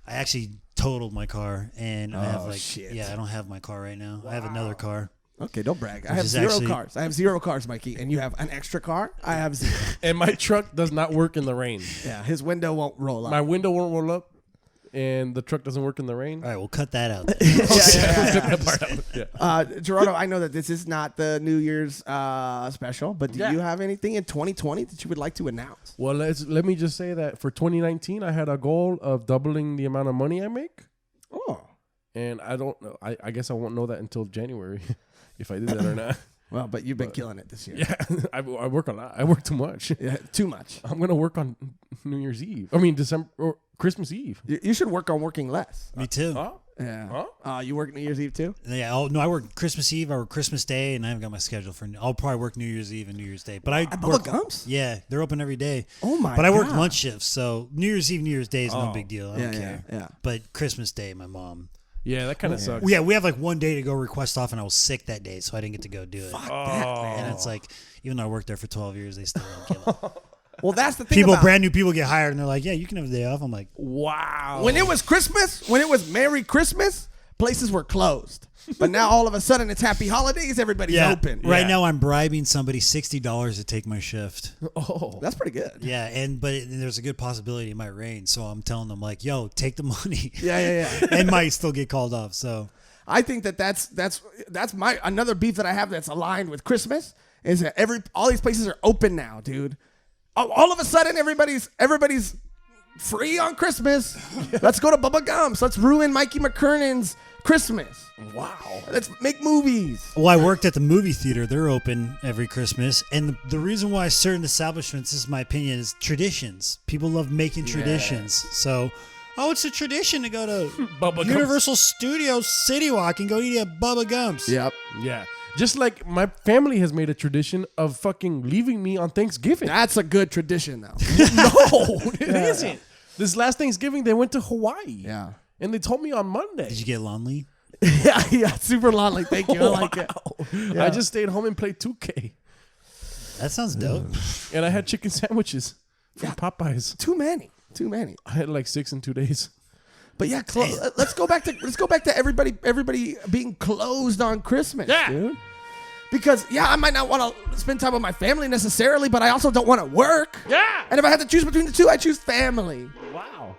actually totaled my car, and I have shit. I don't have my car right now. I have another car. Okay, don't brag. I have is zero actually- cars. I have 0 cars, Mikey, and you have an extra car. I have 0. And my truck does not work in the rain. Yeah, his window won't roll up. My window won't roll up, and the truck doesn't work in the rain. All right, we'll cut that out. Cut that part out. Yeah. Gerardo, I know that this is not the New Year's special, but do you have anything in 2020 that you would like to announce? Well, let me just say that for 2019, I had a goal of doubling the amount of money I make. Oh. And I don't know. I guess I won't know that until January if I did that or not. Well, but you've been killing it this year. Yeah, I work a lot. I work too much. Yeah, too much. I'm gonna work on New Year's Eve. I mean December or Christmas Eve. You should work on working less. Me too. Huh? Yeah. Huh? You work New Year's Eve too? Yeah. Oh no, I work Christmas Eve. I work Christmas Day, and I haven't got my schedule for. I'll probably work New Year's Eve and New Year's Day. But I At work. Bubba Gumps? Yeah, they're open every day. Oh my! But I work God. lunch shifts, so New Year's Eve, New Year's Day is no Oh. big deal. I Yeah, don't yeah, care. yeah. But Christmas Day, my mom. Yeah, that kind of sucks. Yeah, we have like one day to go request off, and I was sick that day, so I didn't get to go do it. Fuck that, man. And it's like, even though I worked there for 12 years, they still don't give it. Well, that's the thing. People, about brand new people get hired, and they're like, "Yeah, you can have a day off." I'm like, Wow. when it was Christmas, when it was Merry Christmas, places were closed. But now all of a sudden it's Happy Holidays. Everybody's open. Right Yeah. now, I'm bribing somebody $60 to take my shift. Oh, That's pretty good. Yeah, but there's a good possibility it might rain, so I'm telling them like, "Yo, take the money." Yeah. And might still get called off. So I think that's my another beef that I have that's aligned with Christmas is that all these places are open now, dude. All of a sudden everybody's free on Christmas. Let's go to Bubba Gumps. Let's ruin Mikey McKernan's Christmas. wow. Let's make movies. Well, I worked at the movie theater. They're open every Christmas. And the reason why certain establishments, this is my opinion, is traditions. People love making traditions. So, it's a tradition to go to Bubba Gumps. Universal Studios City Walk and go eat at Bubba Gumps. Yep. Yeah. Just like my family has made a tradition of fucking leaving me on Thanksgiving. That's a good tradition, though. No, it isn't. This last Thanksgiving, they went to Hawaii. Yeah. And they told me on Monday. Did you get lonely? yeah, super lonely. Thank you. I like it. I just stayed home and played 2K. That sounds dope. And I had chicken sandwiches from Popeyes. Too many. I had like 6 in 2 days. But yeah, let's go back to everybody being closed on Christmas, dude. Because I might not want to spend time with my family necessarily, but I also don't want to work. Yeah. And if I had to choose between the two, I choose family. Wow.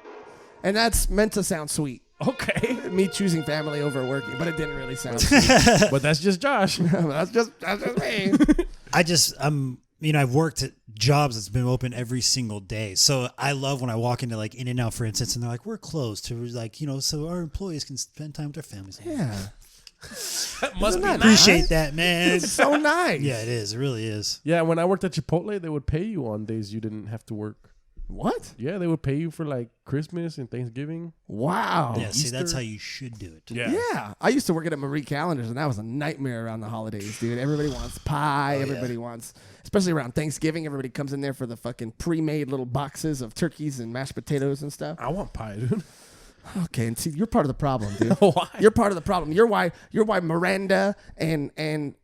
And that's meant to sound sweet. Okay. Me choosing family over working, but it didn't really sound sweet. But that's just Josh. that's just me. I've worked at jobs that's been open every single day. So I love when I walk into like In-N-Out, for instance, and they're like, "We're closed to so our employees can spend time with their families." Yeah. That must be Isn't that nice. Appreciate that, man. It's so nice. Yeah, it is. It really is. Yeah, when I worked at Chipotle, they would pay you on days you didn't have to work. What? Yeah, they would pay you for like Christmas and Thanksgiving. Wow. Yeah, see, that's Easter. how you should do it. Yeah, I used to work at Marie Callender's, and that was a nightmare around the holidays, dude. Everybody wants pie. Everybody wants, especially around Thanksgiving, everybody comes in there for the fucking pre-made little boxes of turkeys and mashed potatoes and stuff. I want pie, dude. Okay, and see, you're part of the problem, dude. Why? You're part of the problem. You're why Miranda and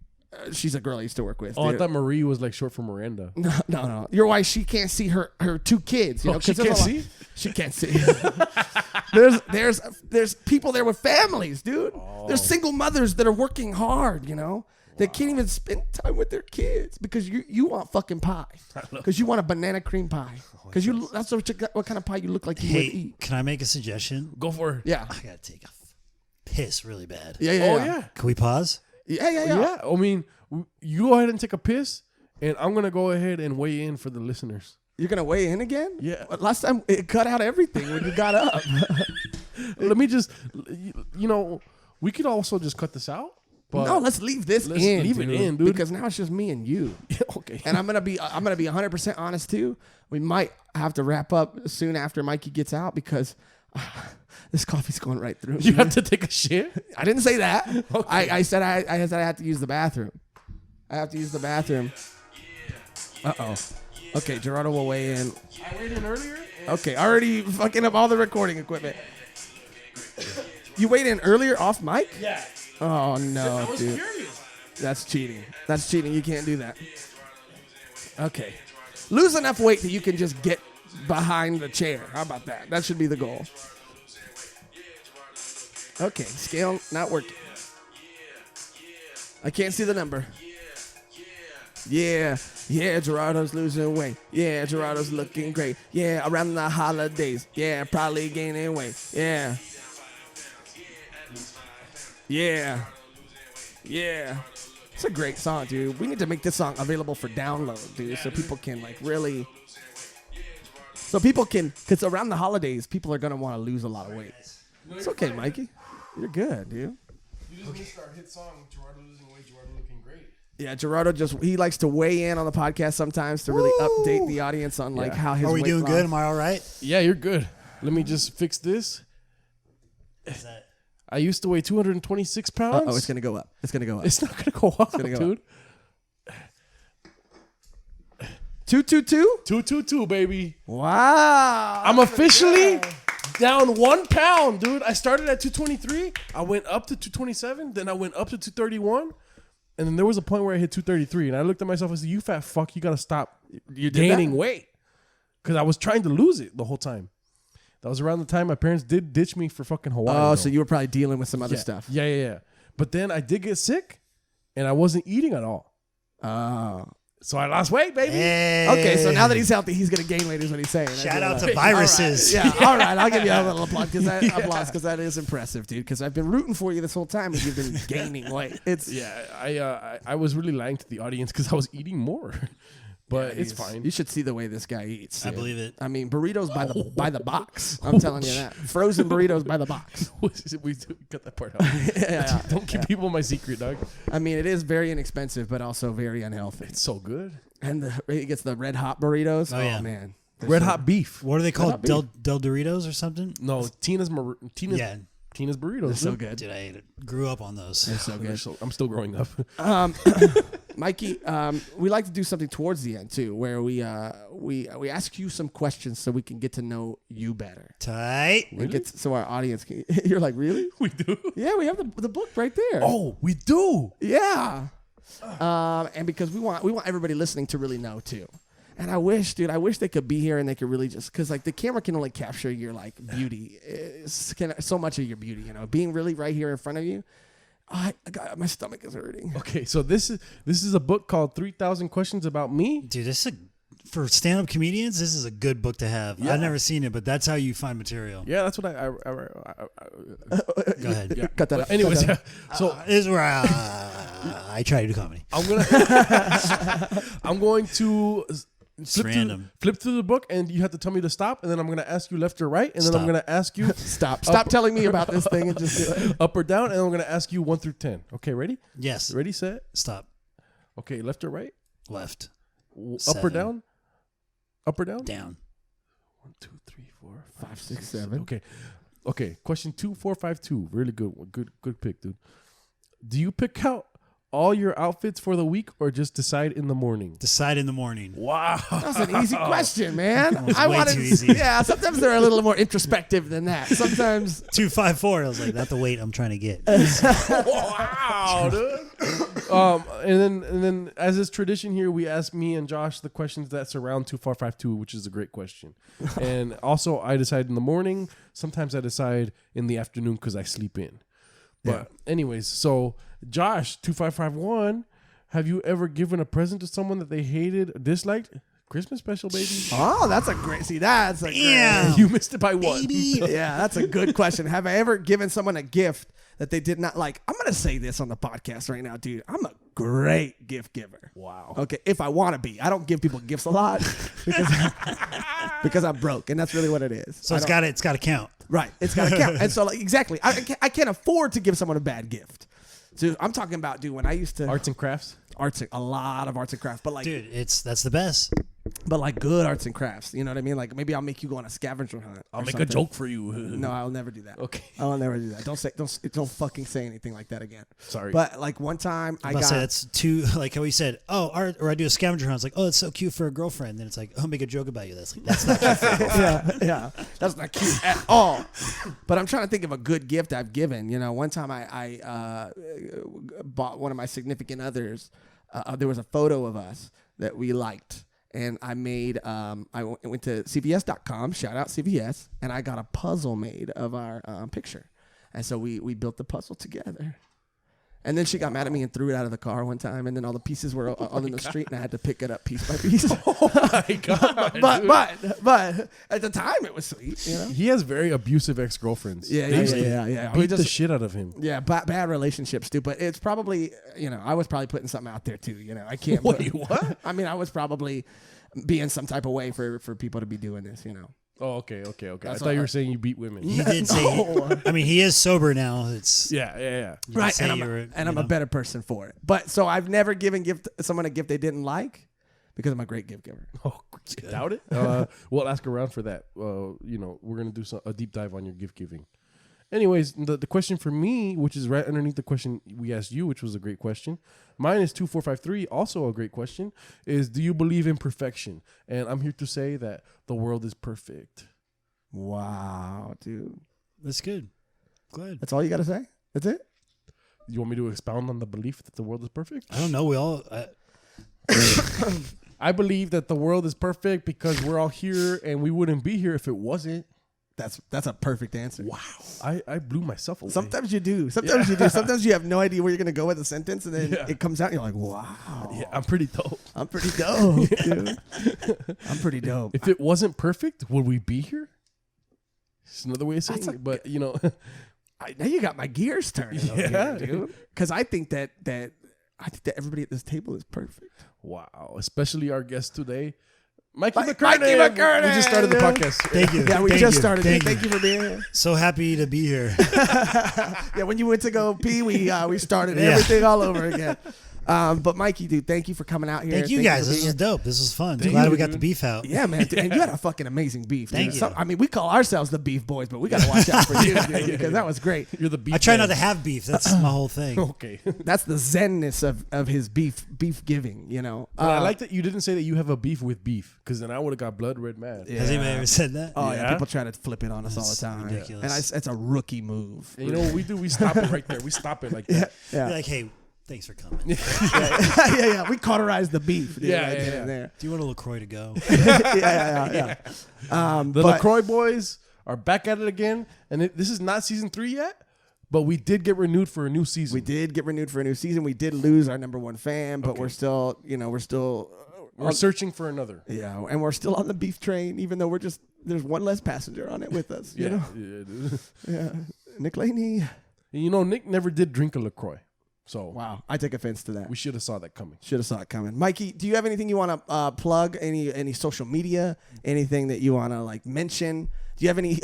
she's a girl I used to work with. Oh, I dude. thought Marie was like short for Miranda. No. You're why she can't see her two kids. You know, she 'cause there's can't a lot- see? She can't see. there's people there with families, dude. There's single mothers that are working hard. You know, they can't even spend time with their kids because you want fucking pie. Because you want a banana cream pie. Because that's what kind of pie you look like you would Hey, eat. can I make a suggestion? Go for it. Yeah. I gotta take a piss really bad. Yeah. Oh, yeah. Can we pause? Yeah. Yeah. I mean, you go ahead and take a piss, and I'm going to go ahead and weigh in for the listeners. You're gonna weigh in again? Yeah. Last time it cut out everything when you got up. Let me just, we could also just cut this out. But No, let's leave this let's in. leave it in, dude. Because now it's just me and you. Okay. And I'm gonna be 100% honest too. We might have to wrap up soon after Mikey gets out because this coffee's going right through. You have to take a shit? I didn't say that. Okay. I said I had to use the bathroom. I have to use the bathroom. Uh-oh. Okay, Gerardo will weigh in. I weighed in earlier. Okay, already fucking up all the recording equipment. You weighed in earlier off mic? Yeah. Oh no, I was dude. curious. That's cheating. That's cheating. You can't do that. Okay. Lose enough weight that you can just get behind the chair. How about that? That should be the goal. Okay, scale not working. I can't see the number. Yeah, Gerardo's losing weight. Yeah, Gerardo's looking great. Yeah, around the holidays. Yeah, probably gaining weight. Yeah. It's a great song, dude. We need to make this song available for download, dude, so people can because around the holidays, people are going to want to lose a lot of weight. It's okay, Mikey. You're good, dude. You just missed our hit song, Gerardo losing weight, Gerardo looking great. Yeah, Gerardo he likes to weigh in on the podcast sometimes to really update the audience on like how his Are we weight doing loss. good? Am I all right? Yeah, you're good. Let me just fix this. I used to weigh 226 pounds. Oh, it's gonna go up. It's gonna go up. It's not gonna go up, gonna go dude. 222. 222, baby. Wow. I'm officially down 1 pound, dude. I started at 223. I went up to 227. Then I went up to 231. And then there was a point where I hit 233. And I looked at myself and said, you fat fuck, you got to stop gaining weight. Because I was trying to lose it the whole time. That was around the time my parents did ditch me for fucking Hawaii. Oh, though. so you were probably dealing with some other stuff. Yeah. But then I did get sick. And I wasn't eating at all. Oh. So I lost weight, baby. Hey. Okay, so now that he's healthy, he's gonna gain weight. Is what he's saying. Shout out to All right. viruses. Yeah, all right. I'll give you a little applause because that is impressive, dude. Because I've been rooting for you this whole time, and you've been gaining weight. It's I was really lying to the audience because I was eating more, but it's fine. You should see the way this guy eats. I dude. believe it. I mean, burritos by the box. I'm telling you that. Frozen burritos by the box. We cut that part out. Yeah. Don't give people my secret, dog. I mean, it is very inexpensive, but also very unhealthy. It's so good. And he gets the red hot burritos. Oh, yeah. Man, Red hot beef. What are they called? beef. Del Doritos or something? No, Tina's Yeah. Tina's burritos. so good. Dude, I grew up on those. They're so good. I'm still growing up. Mikey, we like to do something towards the end too, where we ask you some questions so we can get to know you better. Tight. And get so our audience can. You're like, really? We do. Yeah, we have the book right there. Oh, we do. Yeah. And because we want everybody listening to really know too. And I wish they could be here and they could really just, because like the camera can only capture your like beauty, so much of your beauty, you know, being really right here in front of you. My stomach is hurting. Okay, so this is a book called 3,000 Questions About Me. Dude, for stand-up comedians, this is a good book to have. Yeah. I've never seen it, but that's how you find material. Yeah, that's what I Go ahead. yeah. Cut that out. Anyways, Cut yeah. So This is where I try to do comedy. I'm going to random. flip through the book, and you have to tell me to stop, and then I'm going to ask you left or right, and then I'm Stop. going to ask you Stop telling me about this thing and just do it. up or down, and I'm going to ask you 1 through 10. Okay, ready? Yes. Ready, set. Stop. Okay, left or right? Left. Up or 7. down? Up or down? Down. 1, 2, 3, 4, 5, 6, 7. Okay. Question 2452. Really good one. Good pick, dude. Do you pick out all your outfits for the week or just decide in the morning? Decide in the morning. Wow. That's an easy question, man. way too easy. Yeah, sometimes they're a little more introspective than that. Sometimes 254. I was like, that's the weight I'm trying to get. Wow, dude. And then as is tradition here, we ask me and Josh the questions that surround 2452, which is a great question. And also, I decide in the morning. Sometimes I decide in the afternoon because I sleep in. But anyways, so Josh 2551, have you ever given a present to someone that they hated or disliked? Christmas special, baby. Oh, that's a great. See, that's a Damn. You missed it by one. great. Yeah, that's a good question. Have I ever given someone a gift that they did not like? I'm gonna say this on the podcast right now, dude. I'm a great gift giver. Wow. Okay, if I want to be, I don't give people gifts a lot because I'm broke, and that's really what it is. So it's got to count. Right, it's got to count. And so, like, exactly, I can't afford to give someone a bad gift. So I'm talking about, dude, when I used to Arts and crafts. a lot of arts and crafts, but like, Dude, that's the best. but like good arts and crafts. You know what I mean? Like maybe I'll make you go on a scavenger hunt. I'll or make something. a joke for you. No, I'll never do that. Okay. I'll never do that. Don't fucking say anything like that again. Sorry. But like one time I I'll got. say that's too, like how he said, or I do a scavenger hunt. It's like, oh, it's so cute for a girlfriend. Then it's like, I'll make a joke about you. That's not cute for a girlfriend. yeah, that's not cute at all. But I'm trying to think of a good gift I've given. You know, one time I bought one of my significant others. There was a photo of us that we liked, and I made. I went to CVS.com. Shout out CVS, and I got a puzzle made of our picture, and so we built the puzzle together. And then she got mad at me and threw it out of the car one time, and then all the pieces were all in the street, and I had to pick it up piece by piece. Oh my god! but at the time it was sweet, you know. He has very abusive ex-girlfriends. Yeah. Beat the shit out of him. Yeah, bad relationships too. But it's probably, you know, I was probably putting something out there too. You know, I can't. Wait, what? I mean, I was probably being some type of way for people to be doing this. You know. Oh, okay. I That's thought you all- were saying you beat women. He did say. I mean, he is sober now. It's Yeah. you Right, say and you're, I'm you a know. better person for it. But so I've never given someone a gift they didn't like because I'm a great gift giver. Oh, doubt it. We'll ask around for that. We're gonna do a deep dive on your gift giving. Anyways, the question for me, which is right underneath the question we asked you, which was a great question. Mine is 2453, also a great question, is do you believe in perfection? And I'm here to say that the world is perfect. Wow, dude. That's good. Glad. That's all you got to say? That's it? You want me to expound on the belief that the world is perfect? I don't know. We all. I believe that the world is perfect because we're all here and we wouldn't be here if it wasn't. That's a perfect answer. Wow. I blew myself away. Sometimes you do. Sometimes you do. Sometimes you have no idea where you're going to go with a sentence, and then Yeah. it comes out, and you're like, wow. Yeah, I'm pretty dope. I'm pretty dope, dude. I'm pretty dope. If it wasn't perfect, would we be here? It's another way of saying That's it, but Now you got my gears turning, over Yeah. here, dude. Because I think that everybody at this table is perfect. wow. Especially our guest today, Mikey Mikey McKernan. McKernan, We just started the dude. podcast. Thank you. Yeah, we Thank just you. started. Thank Thank you for being here. So happy to be here. Yeah, when you went to go pee, we started Yeah. everything all over again. But Mikey, dude, thank you for coming out here. Thank you guys. for This being was dope. This was fun. Thank Glad you, we got dude. the beef out. here. Yeah, man, dude, and you had a fucking amazing beef. Thank dude. you. I mean, we call ourselves the Beef Boys, but we got to watch out for you, dude, because that was great. You're the beef. I try not man. to have beef. That's my whole thing. Okay. That's the zenness of his beef giving. You know. But I like that you didn't say that you have a beef with beef, because then I would have got blood red mad. Yeah. Has anybody ever said that? Oh yeah, Yeah? people try to flip it on us That's all the time, ridiculous. and it's a rookie move. And you know what we do? We stop it right there. We stop it like that. Yeah, Be like, hey, thanks for coming. yeah. We cauterize the beef. Dude, Yeah, right yeah, then yeah. and there. Do you want a LaCroix to go? Yeah. The But- LaCroix boys are back at it again, and this is not season 3 yet, but we did get renewed for a new season. We did get renewed for a new season. We did lose our number one fan, but we're still, We're searching for another. yeah, and we're still on the beef train, even though there's one less passenger on it with us. You know, Yeah, dude. yeah. Nick Laney. And you know, Nick never did drink a LaCroix, so Wow, I take offense to that. we should have saw that coming. Should have saw it coming. Mikey, do you have anything you want to plug? Any social media? Anything that you want to like mention? Do you have any?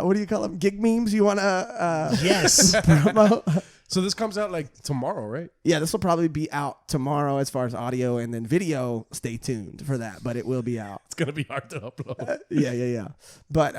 What do you call them? Gig memes you want to Yes. promote? So this comes out like tomorrow, right? Yeah, this will probably be out tomorrow as far as audio, and then video. Stay tuned for that, but it will be out. It's gonna be hard to upload. Yeah. But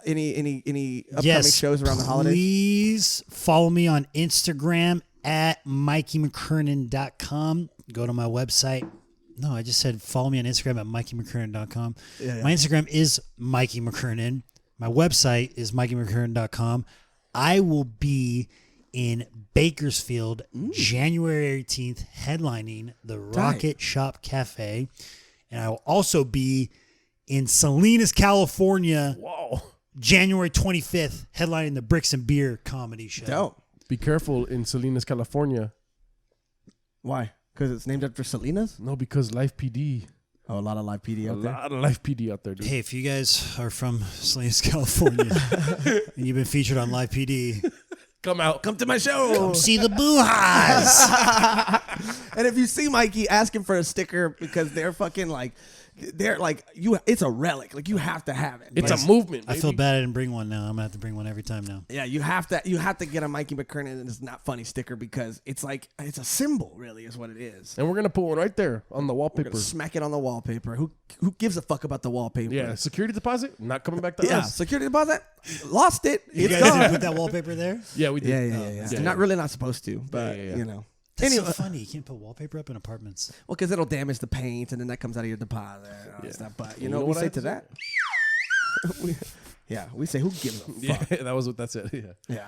any upcoming Yes. shows around the holidays? Please follow me on Instagram at MikeyMcKernan.com. Go to my website. No, I just said follow me on Instagram at MikeyMcKernan.com. Yeah. My Instagram is Mikey McKernan. My website is MikeyMcKernan.com. I will be in Bakersfield January 18th headlining the Rocket Shop Cafe. And I will also be in Salinas, California, Whoa. January 25th, headlining the Bricks and Beer comedy show. Dope. Be careful in Salinas, California. Why? Because it's named after Salinas? No, because Live PD. Oh, a lot of live PD A out there. lot of Live PD out there, dude. Hey, if you guys are from Salinas, California, and you've been featured on Live PD, Come out. Come to my show. see the boo-haws. And if you see Mikey, ask him for a sticker because they're fucking like, it's a relic. Like you have to have it. It's Like, a movement, I baby. feel bad I didn't bring one now. I'm going to have to bring one every time now. yeah, you have to get a Mikey McKernan and it's not funny sticker because it's like it's a symbol, really, is what it is. And we're gonna put one right there on the We're wallpaper. gonna smack it on the wallpaper. Who gives a fuck about the wallpaper? Yeah, security deposit not coming back to Yeah, us. security deposit, lost it. You It's guys didn't gone. put that wallpaper there? Yeah, we did. Yeah. Yeah. Not really not supposed to, but Yeah. you know. That's Anyway, so funny. You can't put wallpaper up in apartments. well, because it'll damage the paint, and then that comes out of your deposit and all that stuff. But you You know know what we what I say have to to that? we say, who gives a fuck? Yeah, that was what that said. Yeah. Yeah.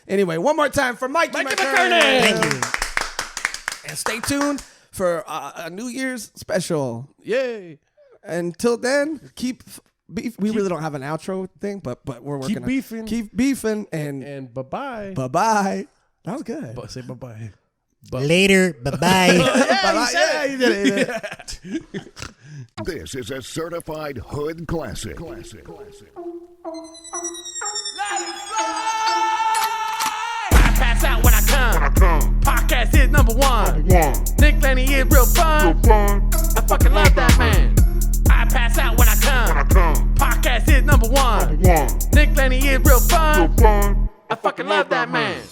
Anyway, one more time for Mikey McKernan. Thank you. And stay tuned for a New Year's special. Yay. Until then, keep beef. We really don't have an outro thing, but we're working on beefing. Keep beefing and And bye-bye. bye-bye. That was good. Say bye-bye. Later. Bye-bye. Bye-bye. Yeah, you did it. You did it. This is a certified hood classic. Pass out when I come. Podcast is number one. Nick Laney is real fun. I fucking love that man. I pass out when I come. fun. I fucking love that man.